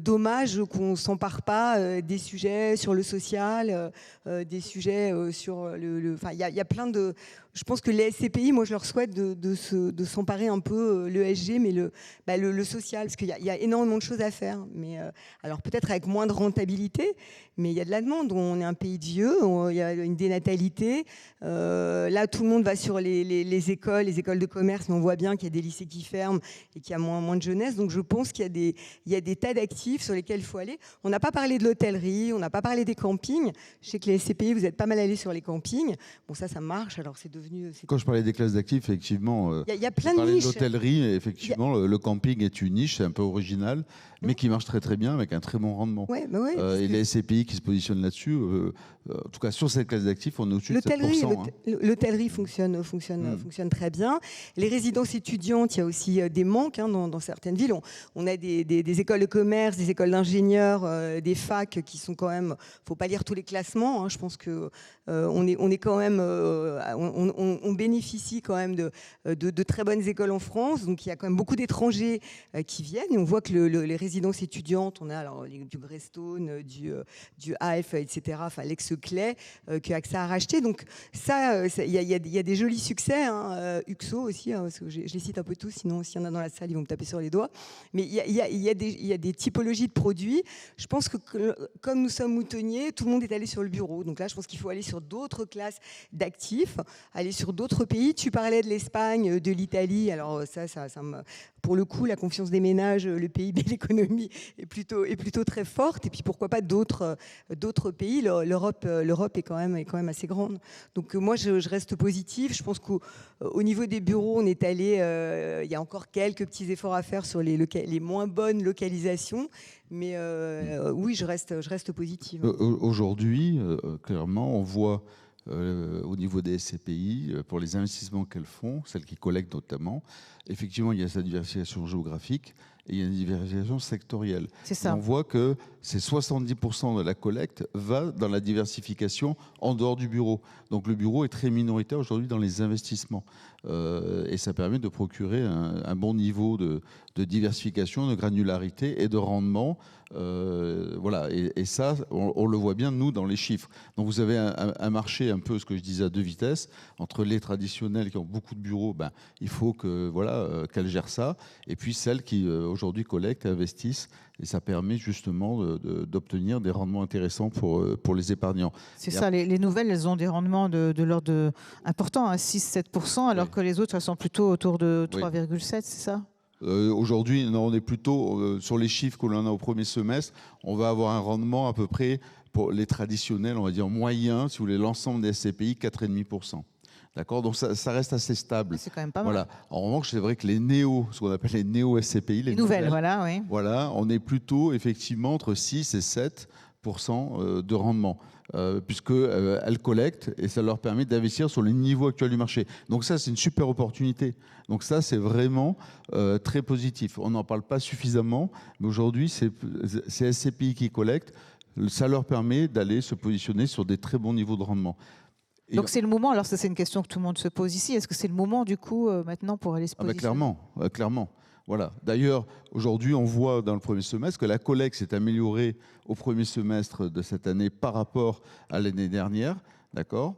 dommage qu'on ne s'empare pas des sujets sur le social, des sujets sur le... Enfin, il y a plein de... Je pense que les SCPI, moi, je leur souhaite de s'emparer un peu l'ESG, mais le social, parce qu'il y a énormément de choses à faire. Mais, alors peut-être avec moins de rentabilité, mais il y a de la demande. On est un pays de vieux, il y a une dénatalité. Là, tout le monde va sur les écoles de commerce, mais on voit bien qu'il y a des lycées qui ferment et qu'il y a moins de jeunesse. Donc je pense qu'il y a des tas d'actifs sur lesquels il faut aller. On n'a pas parlé de l'hôtellerie, on n'a pas parlé des campings. Je sais que les SCPI, vous êtes pas mal allés sur les campings. Bon, ça marche. Alors c'est devenu... Quand je parlais des classes d'actifs, effectivement, il y a plein de niches. L'hôtellerie, effectivement, le camping est une niche, c'est un peu original, mais qui marche très très bien avec un très bon rendement. Ouais, et les SCPI qui se positionnent là-dessus, en tout cas sur cette classe d'actifs, on est au-dessus de 7%. L'hôtellerie fonctionne très bien. Les résidences étudiantes, il y a aussi des manques dans certaines villes. On a des écoles de commerce, des écoles d'ingénieurs, des facs qui sont quand même... Il ne faut pas lire tous les classements. Hein. Je pense qu'on est quand même... on bénéficie quand même de très bonnes écoles en France. Donc il y a quand même beaucoup d'étrangers qui viennent. Et on voit que les résidences étudiantes, on a alors du Greystone, du AF, etc., enfin l'ex-Clay, que AXA a racheté. Donc ça, il y a des jolis succès. Hein. UXO aussi, hein, parce que je les cite un peu tous, sinon s'il y en a dans la salle, ils vont me taper sur les doigts. Mais il y a des typologies de produits. Je pense que comme nous sommes moutonniers, tout le monde est allé sur le bureau. Donc là, je pense qu'il faut aller sur d'autres classes d'actifs, aller sur d'autres pays. Tu parlais de l'Espagne, de l'Italie. Alors pour le coup, la confiance des ménages, le PIB, l'économie est plutôt très forte. Et puis pourquoi pas d'autres pays. L'Europe est quand même assez grande. Donc moi, je reste positive. Je pense qu'au niveau des bureaux, on est allé. Il y a encore quelques petits efforts à faire sur les moins bonnes localisations. Mais oui, je reste positive. Aujourd'hui, clairement, on voit au niveau des SCPI, pour les investissements qu'elles font, celles qui collectent notamment, effectivement, il y a cette diversification géographique et il y a une diversification sectorielle. C'est ça. On voit que c'est 70% de la collecte va dans la diversification en dehors du bureau. Donc le bureau est très minoritaire aujourd'hui dans les investissements. Et ça permet de procurer un bon niveau de diversification, de granularité et de rendement. Voilà. Et ça, on le voit bien, nous, dans les chiffres. Donc vous avez un marché, un peu ce que je disais, à deux vitesses. Entre les traditionnels qui ont beaucoup de bureaux, il faut qu'elles gèrent ça. Et puis celles qui, aujourd'hui, collectent et investissent. Et ça permet justement d'obtenir des rendements intéressants pour les épargnants. C'est ça, les nouvelles, elles ont des rendements de l'ordre important, à 6-7%, alors que les autres, elles sont plutôt autour de 3,7%, c'est ça ? Aujourd'hui, on est plutôt sur les chiffres que l'on a au premier semestre. On va avoir un rendement à peu près, pour les traditionnels, on va dire moyen, si vous voulez, l'ensemble des SCPI, 4,5%. D'accord, donc ça reste assez stable. C'est quand même pas mal. Voilà. En revanche, c'est vrai que les ce qu'on appelle les néo-SCPI, les nouvelles, voilà, oui. Voilà, on est plutôt effectivement entre 6 et 7% de rendement, puisqu'elles collectent et ça leur permet d'investir sur les niveaux actuels du marché. Donc ça, c'est une super opportunité. Donc ça, c'est vraiment très positif. On n'en parle pas suffisamment, mais aujourd'hui, c'est SCPI qui collectent. Ça leur permet d'aller se positionner sur des très bons niveaux de rendement. Donc c'est le moment, alors ça c'est une question que tout le monde se pose ici, est-ce que c'est le moment du coup maintenant pour aller se positionner ? Clairement. Voilà. D'ailleurs, aujourd'hui, on voit dans le premier semestre que la collecte s'est améliorée au premier semestre de cette année par rapport à l'année dernière. D'accord ?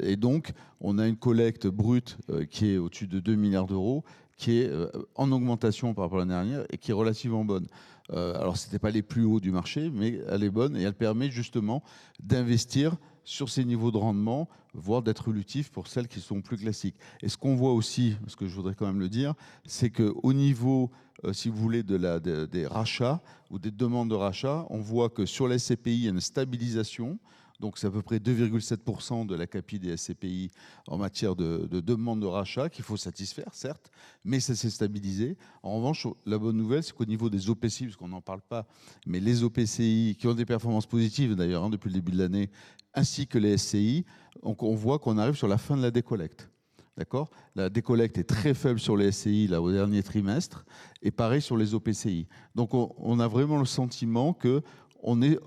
Et donc, on a une collecte brute qui est au-dessus de 2 milliards d'euros, qui est en augmentation par rapport à l'année dernière et qui est relativement bonne. Alors, ce n'était pas les plus hauts du marché, mais elle est bonne et elle permet justement d'investir sur ces niveaux de rendement, voire d'être évolutifs pour celles qui sont plus classiques. Et ce qu'on voit aussi, ce que je voudrais quand même le dire, c'est qu'au niveau, si vous voulez, des rachats ou des demandes de rachat, on voit que sur les SCPI, il y a une stabilisation. Donc c'est à peu près 2,7% de la CAPI des SCPI en matière de demande de rachat qu'il faut satisfaire, certes, mais ça s'est stabilisé. En revanche, la bonne nouvelle, c'est qu'au niveau des OPCI, parce qu'on n'en parle pas, mais les OPCI qui ont des performances positives d'ailleurs depuis le début de l'année, ainsi que les SCI, donc on voit qu'on arrive sur la fin de la décollecte. D'accord ? La décollecte est très faible sur les SCI là, au dernier trimestre, et pareil sur les OPCI. Donc on a vraiment le sentiment que on est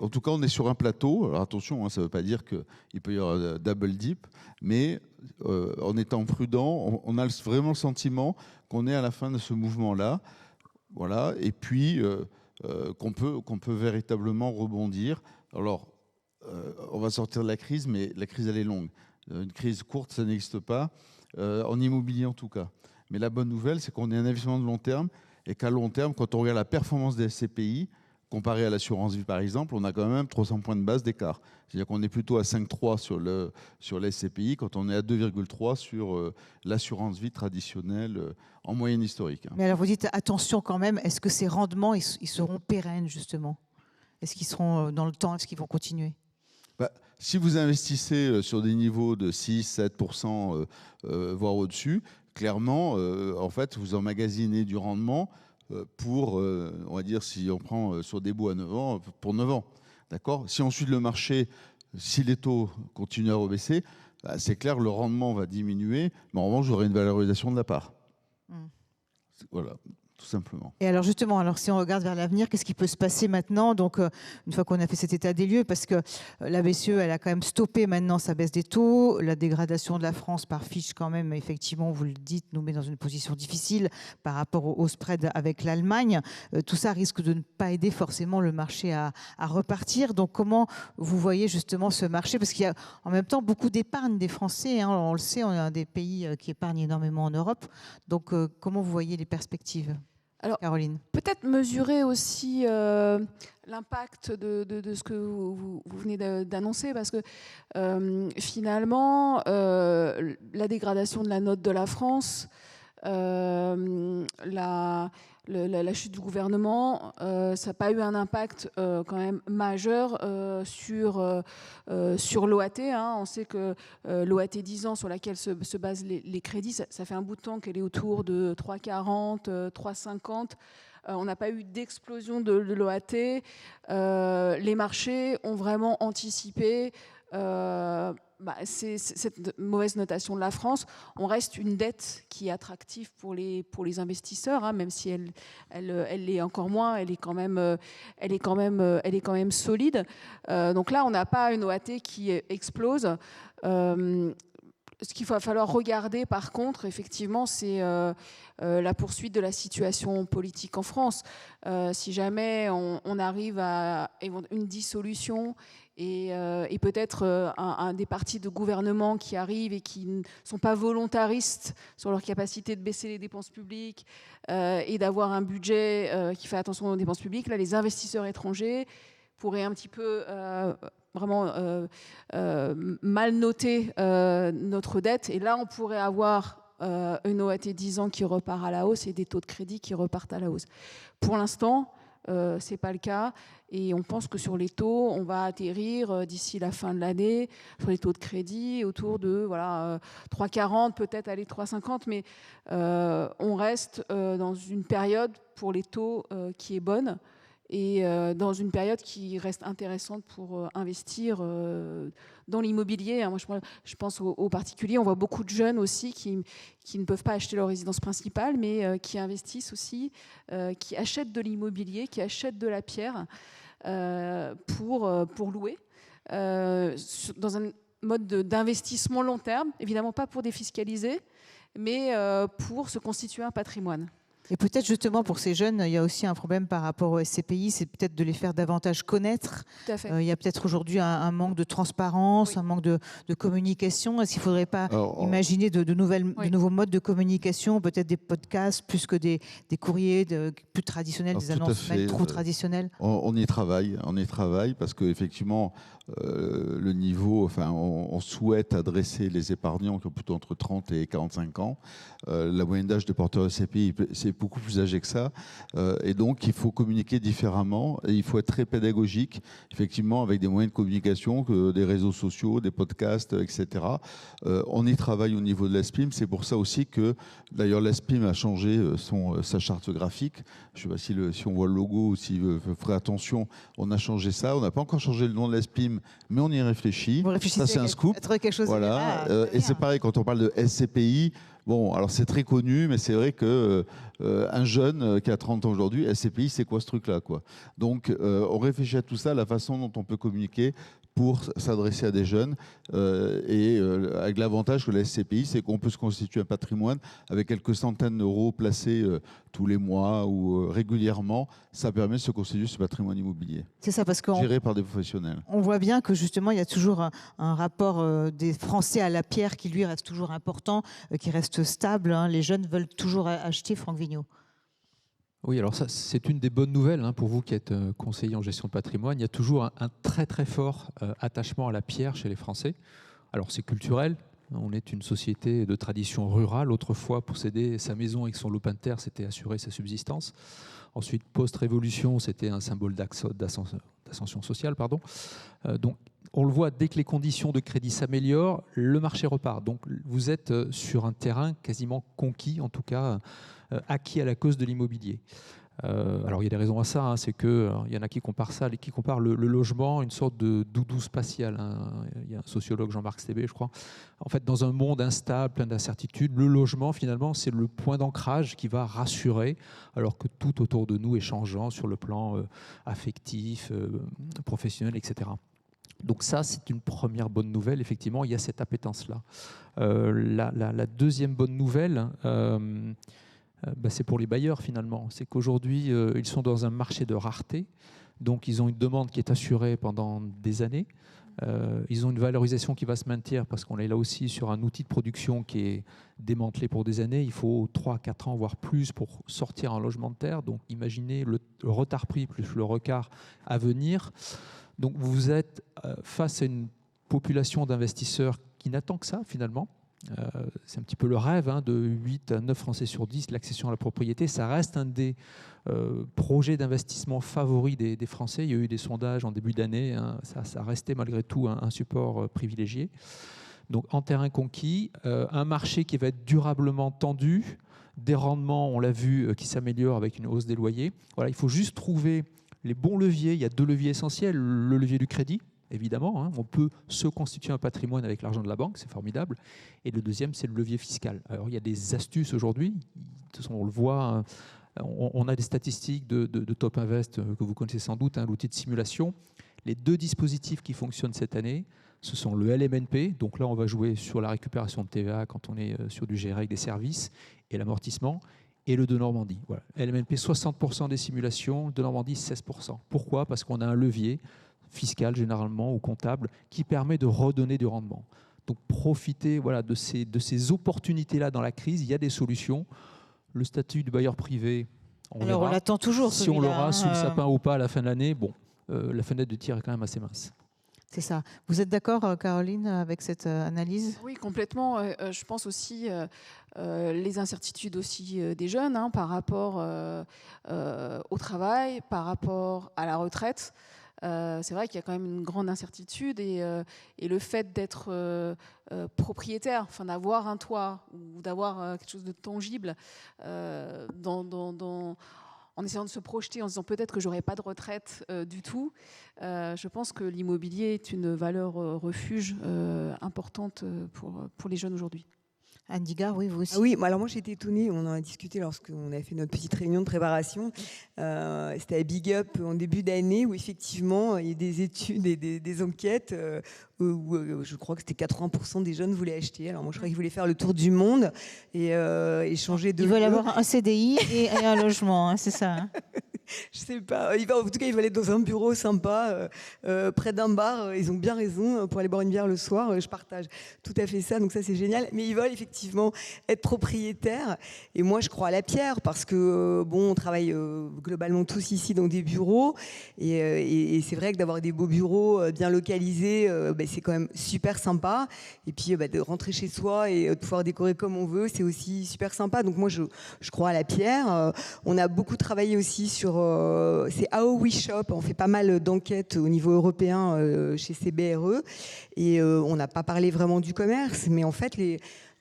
sur un plateau. Alors attention, ça ne veut pas dire qu'il peut y avoir double dip, mais en étant prudent, on a vraiment le sentiment qu'on est à la fin de ce mouvement-là. Voilà. Et puis qu'on peut véritablement rebondir. Alors, on va sortir de la crise, mais la crise, elle est longue. Une crise courte, ça n'existe pas, en immobilier en tout cas. Mais la bonne nouvelle, c'est qu'on est un investissement de long terme et qu'à long terme, quand on regarde la performance des SCPI, comparé à l'assurance vie, par exemple, on a quand même 300 points de base d'écart. C'est-à-dire qu'on est plutôt à 5,3 sur les SCPI quand on est à 2,3 sur l'assurance vie traditionnelle en moyenne historique. Mais alors vous dites attention quand même, est-ce que ces rendements, ils seront pérennes justement? Est-ce qu'ils seront dans le temps? Est-ce qu'ils vont continuer? Si vous investissez sur des niveaux de 6-7%, voire au-dessus, clairement, en fait, vous emmagasinez du rendement pour, on va dire, si on prend sur des baux à 9 ans, pour 9 ans. D'accord ? Si ensuite le marché, si les taux continuent à rebaisser, c'est clair, le rendement va diminuer, mais en revanche, j'aurai une valorisation de la part. Voilà. Tout simplement. Et alors justement, alors si on regarde vers l'avenir, qu'est-ce qui peut se passer maintenant? Donc, une fois qu'on a fait cet état des lieux, parce que la BCE, elle a quand même stoppé maintenant sa baisse des taux. La dégradation de la France par Fitch, quand même, effectivement, vous le dites, nous met dans une position difficile par rapport au spread avec l'Allemagne. Tout ça risque de ne pas aider forcément le marché à repartir. Donc, comment vous voyez justement ce marché? Parce qu'il y a en même temps beaucoup d'épargne des Français. Hein, on le sait, on est un des pays qui épargne énormément en Europe. Donc, comment vous voyez les perspectives? Alors, Caroline. Peut-être mesurer aussi l'impact de ce que vous venez d'annoncer, parce que finalement, la dégradation de la note de la France, la chute du gouvernement, ça n'a pas eu un impact quand même majeur sur l'OAT. Hein. On sait que l'OAT 10 ans sur laquelle se basent les crédits, ça fait un bout de temps qu'elle est autour de 3,40, 3,50. On n'a pas eu d'explosion de l'OAT. Les marchés ont vraiment anticipé cette mauvaise notation de la France. On reste une dette qui est attractive pour les investisseurs, hein, même si elle l'est encore moins. Elle est quand même solide. Donc là, on n'a pas une OAT qui explose. Ce qu'il va falloir regarder, par contre, effectivement, c'est la poursuite de la situation politique en France. Si jamais on arrive à une dissolution et peut-être un des partis de gouvernement qui arrivent et qui ne sont pas volontaristes sur leur capacité de baisser les dépenses publiques et d'avoir un budget qui fait attention aux dépenses publiques, là, les investisseurs étrangers pourraient un petit peu vraiment mal noter notre dette. Et là, on pourrait avoir une OAT 10 ans qui repart à la hausse et des taux de crédit qui repartent à la hausse. Pour l'instant, ce n'est pas le cas. Et on pense que sur les taux, on va atterrir d'ici la fin de l'année, sur les taux de crédit, autour de 3,40, peut-être aller 3,50. Mais on reste dans une période pour les taux qui est bonne. Et dans une période qui reste intéressante pour investir dans l'immobilier. Moi, je pense aux particuliers. On voit beaucoup de jeunes aussi qui ne peuvent pas acheter leur résidence principale, mais qui investissent aussi, qui achètent de l'immobilier, qui achètent de la pierre pour louer, dans un mode d'investissement long terme, évidemment pas pour défiscaliser, mais pour se constituer un patrimoine. Et peut-être justement pour ces jeunes, il y a aussi un problème par rapport au SCPI, c'est peut-être de les faire davantage connaître. Tout à fait. Il y a peut-être aujourd'hui un manque de transparence, Oui. un manque de communication. Est-ce qu'il ne faudrait pas Alors, imaginer de Oui. nouveaux modes de communication, peut-être des podcasts plus que des courriers plus traditionnels, Alors, des tout à annonces fait. mail trop traditionnelles? On y travaille parce qu'effectivement, le niveau, enfin, on souhaite adresser les épargnants qui ont plutôt entre 30 et 45 ans. La moyenne d'âge des porteurs de SCPI, c'est beaucoup plus âgé que ça. Et donc, il faut communiquer différemment et il faut être très pédagogique, effectivement, avec des moyens de communication, des réseaux sociaux, des podcasts, etc. On y travaille au niveau de l'ESPIM. C'est pour ça aussi que, d'ailleurs, l'ESPIM a changé sa charte graphique. Je ne sais pas si on voit le logo ou si vous ferez attention, on a changé ça. On n'a pas encore changé le nom de l'ESPIM, mais on y réfléchit. Vous réfléchissez Ça, c'est un scoop. à trouver quelque chose. Voilà. Très Et c'est bien. pareil, quand on parle de SCPI, bon, alors c'est très connu, mais c'est vrai que un jeune qui a 30 ans aujourd'hui, SCPI, c'est quoi ce truc-là, quoi. Donc, on réfléchit à tout ça, la façon dont on peut communiquer pour s'adresser à des jeunes. Avec l'avantage que la SCPI, c'est qu'on peut se constituer un patrimoine avec quelques centaines d'euros placés tous les mois ou régulièrement. Ça permet de se constituer ce patrimoine immobilier, C'est ça, parce qu'on géré par des professionnels. on voit bien que justement, il y a toujours un rapport des Français à la pierre qui, lui, reste toujours important, qui reste stable. Hein. Les jeunes veulent toujours acheter, Franck Vigneault. Oui, alors ça, c'est une des bonnes nouvelles pour vous qui êtes conseiller en gestion de patrimoine. Il y a toujours un très très fort attachement à la pierre chez les Français. Alors c'est culturel. On est une société de tradition rurale. Autrefois, posséder sa maison avec son lopin de terre, c'était assurer sa subsistance. Ensuite, post-révolution, c'était un symbole d'ascension sociale. Donc, on le voit, dès que les conditions de crédit s'améliorent, le marché repart. Donc, vous êtes sur un terrain quasiment conquis, en tout cas acquis à la cause de l'immobilier. Alors, il y a des raisons à ça. C'est que il y en a qui comparent ça, qui comparent le logement à une sorte de doudou spatial. Il y a un sociologue, Jean-Marc Stébé, je crois. En fait, dans un monde instable, plein d'incertitudes, le logement, finalement, c'est le point d'ancrage qui va rassurer, alors que tout autour de nous est changeant sur le plan affectif, professionnel, etc. Donc ça, c'est une première bonne nouvelle. Effectivement, il y a cette appétence-là. La deuxième bonne nouvelle, c'est pour les bailleurs finalement. C'est qu'aujourd'hui, ils sont dans un marché de rareté. Donc, ils ont une demande qui est assurée pendant des années. Ils ont une valorisation qui va se maintenir parce qu'on est là aussi sur un outil de production qui est démantelé pour des années. Il faut 3 à 4 ans, voire plus, pour sortir un logement de terre. Donc, imaginez le retard pris plus le retard à venir. Donc, vous êtes face à une population d'investisseurs qui n'attend que ça finalement. C'est un petit peu le rêve de 8 à 9 Français sur 10, l'accession à la propriété. Ça reste un des projets d'investissement favoris des Français. Il y a eu des sondages en début d'année. Ça restait malgré tout un support privilégié. Donc en terrain conquis, un marché qui va être durablement tendu, des rendements, on l'a vu, qui s'améliorent avec une hausse des loyers. Voilà, il faut juste trouver les bons leviers. Il y a 2 leviers essentiels. Le levier du crédit, évidemment, on peut se constituer un patrimoine avec l'argent de la banque, c'est formidable. Et le deuxième, c'est le levier fiscal. Alors, il y a des astuces aujourd'hui. De toute façon, on le voit, on a des statistiques de Top Invest que vous connaissez sans doute, l'outil de simulation. Les 2 dispositifs qui fonctionnent cette année, ce sont le LMNP. Donc là, on va jouer sur la récupération de TVA quand on est sur du GRE avec des services et l'amortissement. Et le de Normandie. Voilà. LMNP, 60% des simulations, de Normandie, 16%. Pourquoi ? Parce qu'on a un levier fiscal généralement ou comptable qui permet de redonner du rendement. Donc profitez de ces opportunités-là dans la crise. Il y a des solutions. Le statut du bailleur privé, on verra. On l'attend toujours. Si on l'aura sous le sapin ou pas à la fin de l'année, la fenêtre de tir est quand même assez mince. C'est ça. Vous êtes d'accord, Caroline, avec cette analyse ? Oui, complètement. Je pense aussi les incertitudes aussi des jeunes par rapport au travail, par rapport à la retraite. C'est vrai qu'il y a quand même une grande incertitude et le fait d'être propriétaire, d'avoir un toit ou d'avoir quelque chose de tangible en essayant de se projeter, en se disant peut-être que j'aurai pas de retraite du tout. Je pense que l'immobilier est une valeur refuge importante pour les jeunes aujourd'hui. Anne Digard, oui, vous aussi. Ah oui, alors moi j'étais étonnée, on en a discuté lorsqu'on avait fait notre petite réunion de préparation. C'était à Big Up en début d'année où effectivement il y a des études et des enquêtes où je crois que c'était 80% des jeunes voulaient acheter. Alors moi je crois qu'ils voulaient faire le tour du monde et changer de Ils veulent lieu. avoir un CDI et un logement, hein, c'est ça. Hein. Je sais pas. En tout cas, ils veulent être dans un bureau sympa, près d'un bar. Ils ont bien raison pour aller boire une bière le soir. Je partage tout à fait ça. Donc ça, c'est génial. Mais ils veulent effectivement être propriétaires. Et moi, je crois à la pierre parce que bon, on travaille globalement tous ici dans des bureaux. Et c'est vrai que d'avoir des beaux bureaux bien localisés, c'est quand même super sympa. Et puis de rentrer chez soi et de pouvoir décorer comme on veut, c'est aussi super sympa. Donc moi, je crois à la pierre. On a beaucoup travaillé aussi sur c'est How We Shop. On fait pas mal d'enquêtes au niveau européen chez CBRE et on n'a pas parlé vraiment du commerce, mais en fait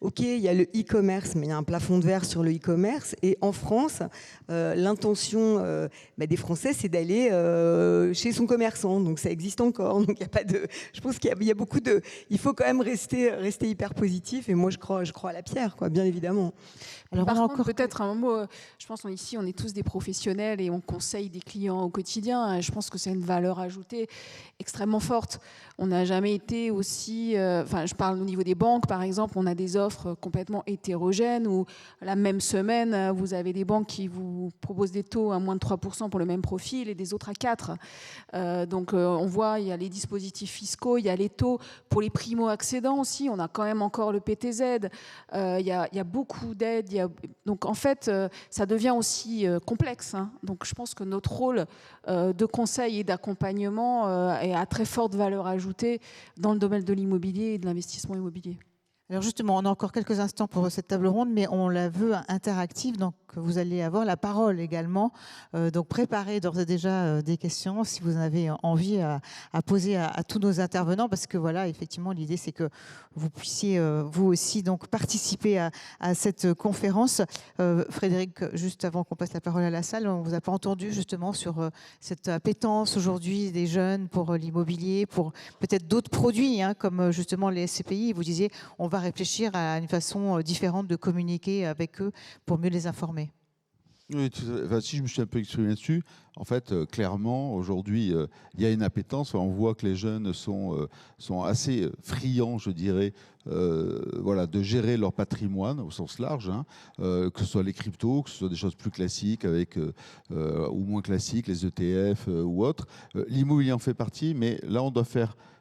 ok, il y a le e-commerce, mais il y a un plafond de verre sur le e-commerce. Et en France, l'intention des Français, c'est d'aller chez son commerçant. Donc ça existe encore. Donc il y a pas de. Je pense qu'il y a beaucoup de. Il faut quand même rester hyper positif. Et moi, je crois à la pierre, quoi, bien évidemment. Alors, par contre, peut-être un mot. Je pense qu'ici, on est tous des professionnels et on conseille des clients au quotidien. Et je pense que c'est une valeur ajoutée extrêmement forte. On n'a jamais été aussi. Je parle au niveau des banques, par exemple. On a des offres complètement hétérogènes où la même semaine, vous avez des banques qui vous proposent des taux à moins de 3% pour le même profil et des autres à 4%. Donc, on voit, il y a les dispositifs fiscaux, il y a les taux pour les primo-accédants aussi. On a quand même encore le PTZ. Il y a beaucoup d'aides. Donc, en fait, ça devient aussi complexe. Hein. Donc, je pense que notre rôle de conseil et d'accompagnement est à très forte valeur ajoutée dans le domaine de l'immobilier et de l'investissement immobilier. Alors justement, on a encore quelques instants pour cette table ronde, mais on la veut interactive, donc vous allez avoir la parole également. Donc préparez d'ores et déjà des questions si vous en avez envie à poser à tous nos intervenants, parce que voilà, effectivement, l'idée c'est que vous puissiez vous aussi donc participer à cette conférence. Frédéric, juste avant qu'on passe la parole à la salle, on vous a pas entendu justement sur cette appétence aujourd'hui des jeunes pour l'immobilier, pour peut-être d'autres produits, hein, comme justement les SCPI. Vous disiez, on va réfléchir à une façon différente de communiquer avec eux pour mieux les informer. Oui, si je me suis un peu exprimé là-dessus, en fait, clairement, aujourd'hui, il y a une appétence. On voit que les jeunes sont assez friands, je dirais, de gérer leur patrimoine au sens large, hein, que ce soit les cryptos, que ce soit des choses plus classiques ou moins classiques, les ETF ou autres. L'immobilier en fait partie, mais là,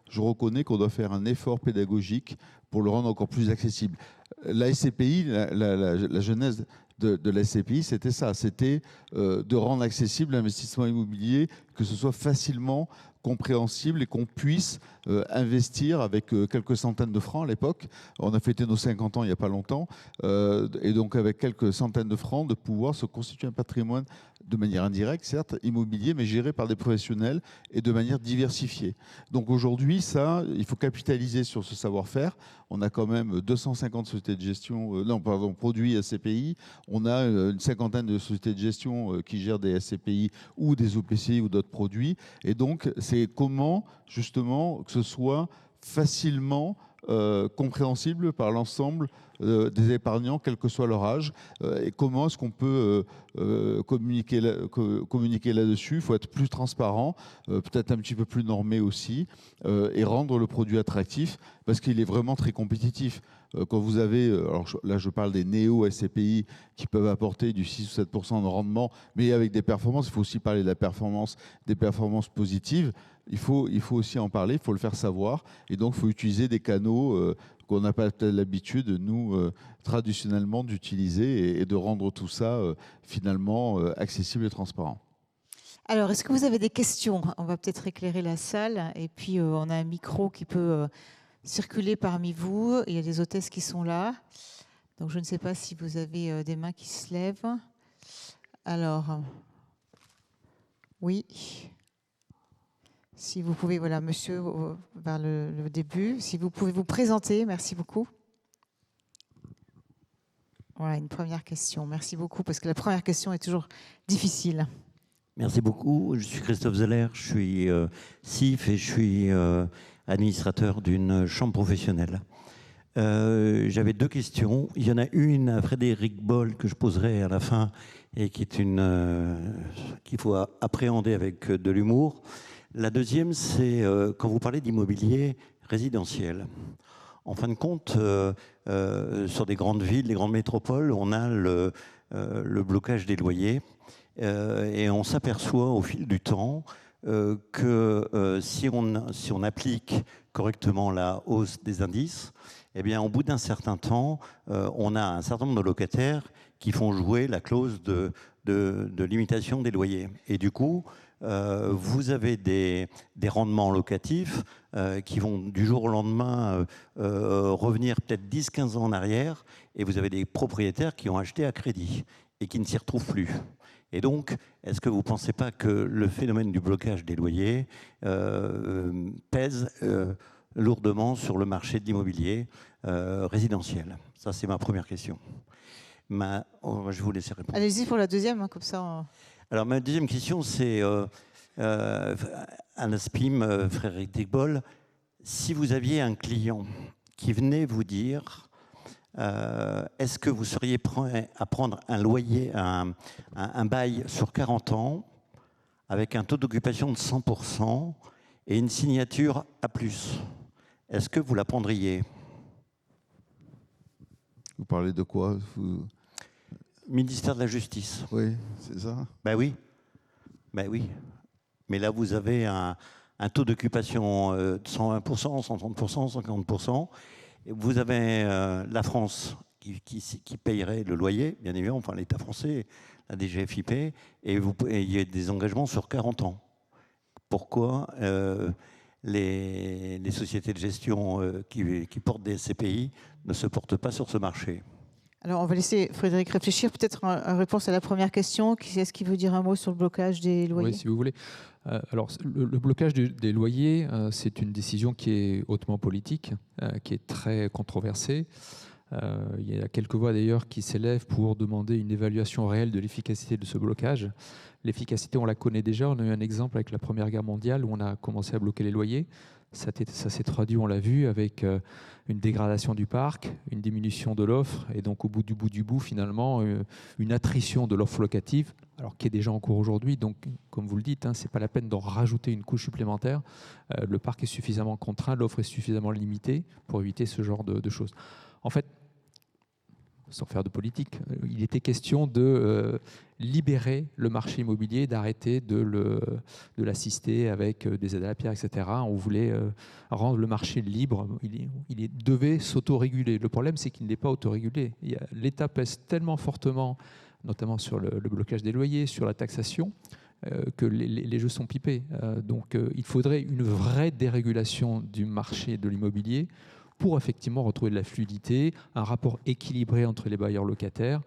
je reconnais qu'on doit faire un effort pédagogique pour le rendre encore plus accessible. La SCPI, la genèse de la SCPI, c'était ça, c'était de rendre accessible l'investissement immobilier, que ce soit facilement compréhensible et qu'on puisse investir avec quelques centaines de francs à l'époque. On a fêté nos 50 ans il n'y a pas longtemps, et donc avec quelques centaines de francs, de pouvoir se constituer un patrimoine de manière indirecte, certes, immobilier, mais géré par des professionnels et de manière diversifiée. Donc aujourd'hui, il faut capitaliser sur ce savoir-faire. On a quand même 250 sociétés de gestion, produits SCPI. On a une cinquantaine de sociétés de gestion qui gèrent des SCPI ou des OPCI ou d'autres produits. Et donc, c'est comment, justement, que ce soit facilement compréhensible par l'ensemble des épargnants, quel que soit leur âge, et comment est-ce qu'on peut communiquer là-dessus. Il faut être plus transparent, peut-être un petit peu plus normé aussi, et rendre le produit attractif, parce qu'il est vraiment très compétitif. Quand vous avez, alors là je parle des néo-SCPI qui peuvent apporter du 6 ou 7% de rendement, mais avec des performances, il faut aussi parler de la performance, des performances positives. Il faut aussi en parler, il faut le faire savoir, et donc il faut utiliser des canaux qu'on n'a pas peut-être l'habitude, nous, traditionnellement, d'utiliser et de rendre tout ça, finalement, accessible et transparent. Alors, est-ce que vous avez des questions? On va peut-être éclairer la salle, et puis on a un micro qui peut circuler parmi vous. Il y a des hôtesses qui sont là. Donc, je ne sais pas si vous avez des mains qui se lèvent. Alors, oui. Si vous pouvez, voilà, monsieur, vers le début. Si vous pouvez vous présenter, merci beaucoup. Voilà, une première question. Merci beaucoup, parce que la première question est toujours difficile. Merci beaucoup. Je suis Christophe Zeller, je suis CIF et je suis administrateur d'une chambre professionnelle. J'avais 2 questions. Il y en a une à Frédéric Boll que je poserai à la fin et qui est qu'il faut appréhender avec de l'humour. La deuxième, c'est quand vous parlez d'immobilier résidentiel. En fin de compte, sur des grandes villes, des grandes métropoles, on a le blocage des loyers et on s'aperçoit au fil du temps que si on applique correctement la hausse des indices, eh bien, au bout d'un certain temps, on a un certain nombre de locataires qui font jouer la clause de limitation des loyers. Et du coup, vous avez des rendements locatifs qui vont du jour au lendemain revenir peut-être 10-15 ans en arrière, et vous avez des propriétaires qui ont acheté à crédit et qui ne s'y retrouvent plus. Et donc, est-ce que vous ne pensez pas que le phénomène du blocage des loyers pèse lourdement sur le marché de l'immobilier résidentiel? Ça, c'est ma première question. Je vais vous laisser répondre. Allez-y pour la deuxième, hein, comme ça. Alors, ma deuxième question, c'est Anna Spim, Frédéric Boll, si vous aviez un client qui venait vous dire est-ce que vous seriez prêt à prendre un loyer, un bail sur 40 ans avec un taux d'occupation de 100% et une signature A+, est-ce que vous la prendriez? Vous parlez de quoi? Ministère de la Justice. Oui, c'est ça. Ben oui. Ben oui. Mais là, vous avez un taux d'occupation de 120%, 130%, 150%. Et vous avez la France qui payerait le loyer, bien évidemment, enfin l'État français, la DGFiP, et il y a des engagements sur 40 ans. Pourquoi les sociétés de gestion qui portent des SCPI ne se portent pas sur ce marché? Alors, on va laisser Frédéric réfléchir. Peut-être en réponse à la première question. Est-ce qu'il veut dire un mot sur le blocage des loyers? Oui, si vous voulez. Alors, le blocage des loyers, c'est une décision qui est hautement politique, qui est très controversée. Il y a quelques voix d'ailleurs qui s'élèvent pour demander une évaluation réelle de l'efficacité de ce blocage. L'efficacité, on la connaît déjà. On a eu un exemple avec la Première Guerre mondiale où on a commencé à bloquer les loyers. Ça s'est traduit, on l'a vu, avec une dégradation du parc, une diminution de l'offre, et donc au bout du bout, finalement, une attrition de l'offre locative, alors qui est déjà en cours aujourd'hui. Donc, comme vous le dites, ce n'est pas la peine d'en rajouter une couche supplémentaire. Le parc est suffisamment contraint, l'offre est suffisamment limitée pour éviter ce genre de choses. En fait, sans faire de politique, il était question de libérer le marché immobilier, d'arrêter de l'assister avec des aides à la pierre, etc. On voulait rendre le marché libre. Il devait s'autoréguler. Le problème, c'est qu'il n'est pas autorégulé. L'État pèse tellement fortement, notamment sur le blocage des loyers, sur la taxation, que les jeux sont pipés. Donc il faudrait une vraie dérégulation du marché de l'immobilier pour effectivement retrouver de la fluidité, un rapport équilibré entre les bailleurs locataires.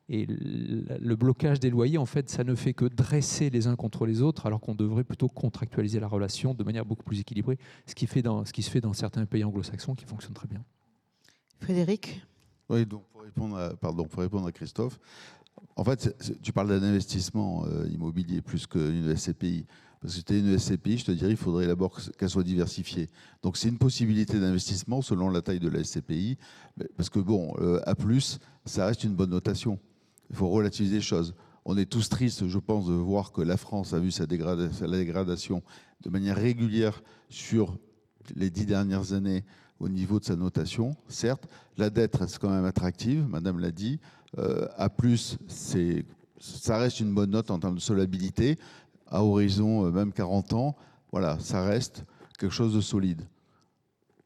Et le blocage des loyers, en fait, ça ne fait que dresser les uns contre les autres, alors qu'on devrait plutôt contractualiser la relation de manière beaucoup plus équilibrée, ce qui se fait dans certains pays anglo-saxons qui fonctionnent très bien. Frédéric? Oui, donc pour répondre à Christophe, en fait, tu parles d'un investissement immobilier plus qu'une SCPI. Parce que si tu es une SCPI, je te dirais, il faudrait d'abord qu'elle soit diversifiée. Donc c'est une possibilité d'investissement selon la taille de la SCPI. Parce que bon, A+, ça reste une bonne notation. Il faut relativiser les choses. On est tous tristes, je pense, de voir que la France a vu sa dégradation de manière régulière sur les 10 dernières années au niveau de sa notation. Certes, la dette reste quand même attractive, Madame l'a dit. A+, ça reste une bonne note en termes de solvabilité. À horizon même 40 ans, voilà, ça reste quelque chose de solide.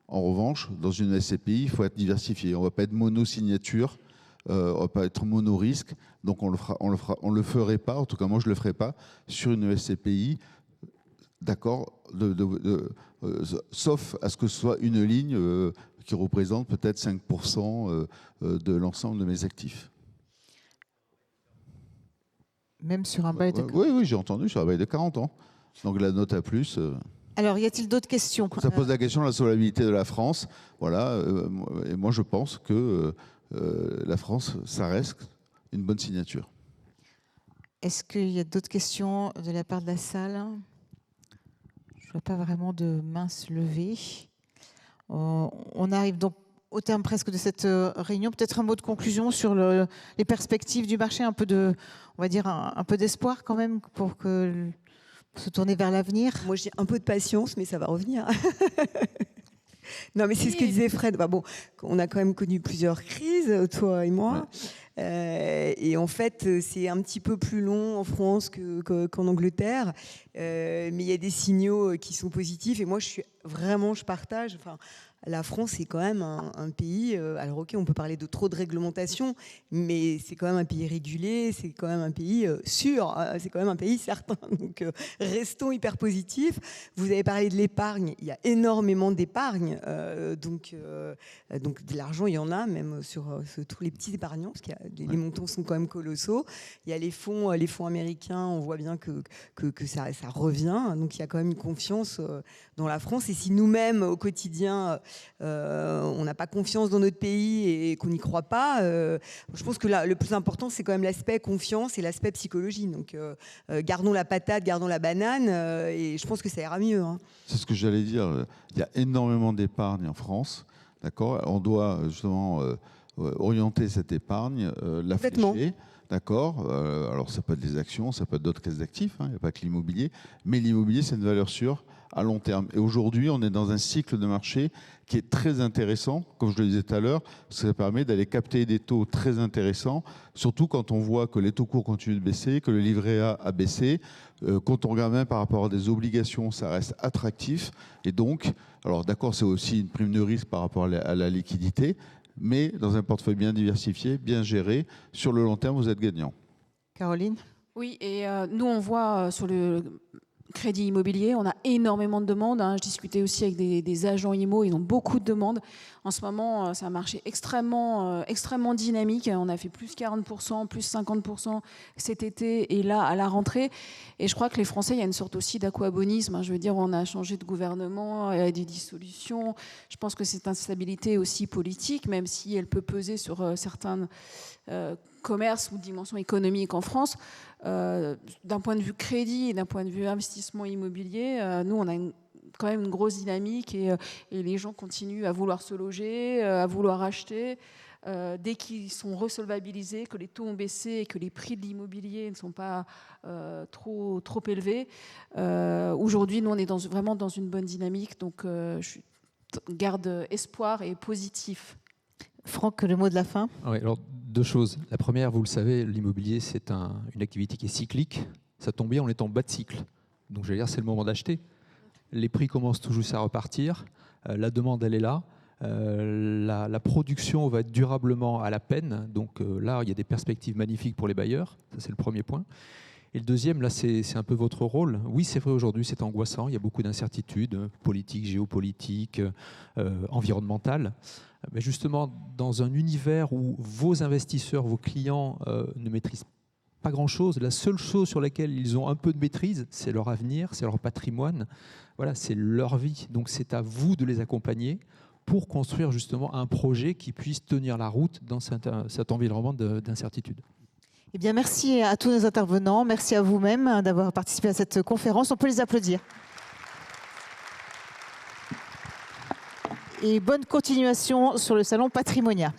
En revanche, dans une SCPI, il faut être diversifié. On ne va pas être mono-signature, on ne va pas être mono-risque. Donc on le ferait pas, en tout cas moi je ne le ferai pas, sur une SCPI, d'accord, sauf à ce que ce soit une ligne qui représente peut-être 5% de l'ensemble de mes actifs. Même sur un bail de... Oui, j'ai entendu, sur un bail de 40 ans. Donc la note A+. Alors, y a-t-il d'autres questions? Ça pose la question de la solvabilité de la France. Voilà, et moi je pense que la France, ça reste une bonne signature. Est-ce qu'il y a d'autres questions de la part de la salle? Je ne vois pas vraiment de main se lever. On arrive donc au terme presque de cette réunion, peut-être un mot de conclusion sur les perspectives du marché, on va dire un peu d'espoir quand même pour se tourner vers l'avenir. Moi, j'ai un peu de patience, mais ça va revenir. Non, mais c'est ce que disait Fred. Bah, bon, on a quand même connu plusieurs crises, toi et moi. Et en fait, c'est un petit peu plus long en France qu'en Angleterre. Mais il y a des signaux qui sont positifs. Et moi, je partage. Enfin, la France est quand même un pays. Alors, ok, on peut parler de trop de réglementation, mais c'est quand même un pays régulé. C'est quand même un pays sûr. C'est quand même un pays certain. Donc, restons hyper positifs. Vous avez parlé de l'épargne. Il y a énormément d'épargne. Donc, de l'argent, il y en a, même sur tous les petits épargnants, parce que les montants sont quand même colossaux. Il y a les fonds américains. On voit bien que ça revient. Donc, il y a quand même une confiance dans la France. Et si nous-mêmes, au quotidien, on n'a pas confiance dans notre pays et qu'on n'y croit pas, je pense que là, le plus important, c'est quand même l'aspect confiance et l'aspect psychologie. Donc, gardons la patate, gardons la banane, et je pense que ça ira mieux. Hein. C'est ce que j'allais dire. Il y a énormément d'épargne en France. D'accord ? On doit justement orienter cette épargne, la flécher. D'accord. Alors, ça peut être des actions, ça peut être d'autres classes d'actifs. Il n'y a pas que l'immobilier. Mais l'immobilier, c'est une valeur sûre à long terme. Et aujourd'hui, on est dans un cycle de marché qui est très intéressant. Comme je le disais tout à l'heure, ça permet d'aller capter des taux très intéressants, surtout quand on voit que les taux courts continuent de baisser, que le livret A baissé. Quand on regarde même par rapport à des obligations, ça reste attractif. Et donc, alors d'accord, c'est aussi une prime de risque par rapport à la liquidité, mais dans un portefeuille bien diversifié, bien géré, sur le long terme, vous êtes gagnant. Caroline ? Oui, et nous, on voit sur le crédit immobilier, on a énormément de demandes. Je discutais aussi avec des agents IMO, ils ont beaucoup de demandes. En ce moment, c'est un marché extrêmement dynamique. On a fait plus 40%, plus 50% cet été et là, à la rentrée. Et je crois que les Français, il y a une sorte aussi d'aquabonisme. Je veux dire, on a changé de gouvernement, il y a des dissolutions. Je pense que cette instabilité aussi politique, même si elle peut peser sur certains commerces ou dimensions économiques en France, d'un point de vue crédit et d'un point de vue investissement immobilier, nous, on a quand même une grosse dynamique et les gens continuent à vouloir se loger, à vouloir acheter. Dès qu'ils sont resolvabilisés, que les taux ont baissé et que les prix de l'immobilier ne sont pas trop élevés, aujourd'hui, nous, on est vraiment dans une bonne dynamique. Donc, je garde espoir et positif. Franck, le mot de la fin. Oui, alors, deux choses. La première, vous le savez, l'immobilier, c'est une activité qui est cyclique. Ça tombe bien, on est en bas de cycle. Donc, j'allais dire, c'est le moment d'acheter. Les prix commencent tout juste à repartir. La demande, elle est là. La production va être durablement à la peine. Donc là, il y a des perspectives magnifiques pour les bailleurs. Ça, c'est le premier point. Et le deuxième, là, c'est un peu votre rôle. Oui, c'est vrai, aujourd'hui, c'est angoissant. Il y a beaucoup d'incertitudes politiques, géopolitiques, environnementales. Mais justement, dans un univers où vos investisseurs, vos clients ne maîtrisent pas grand-chose, la seule chose sur laquelle ils ont un peu de maîtrise, c'est leur avenir, c'est leur patrimoine. Voilà, c'est leur vie. Donc c'est à vous de les accompagner pour construire justement un projet qui puisse tenir la route dans cet environnement d'incertitude. Eh bien, merci à tous nos intervenants. Merci à vous-même d'avoir participé à cette conférence. On peut les applaudir. Et bonne continuation sur le salon Patrimonia.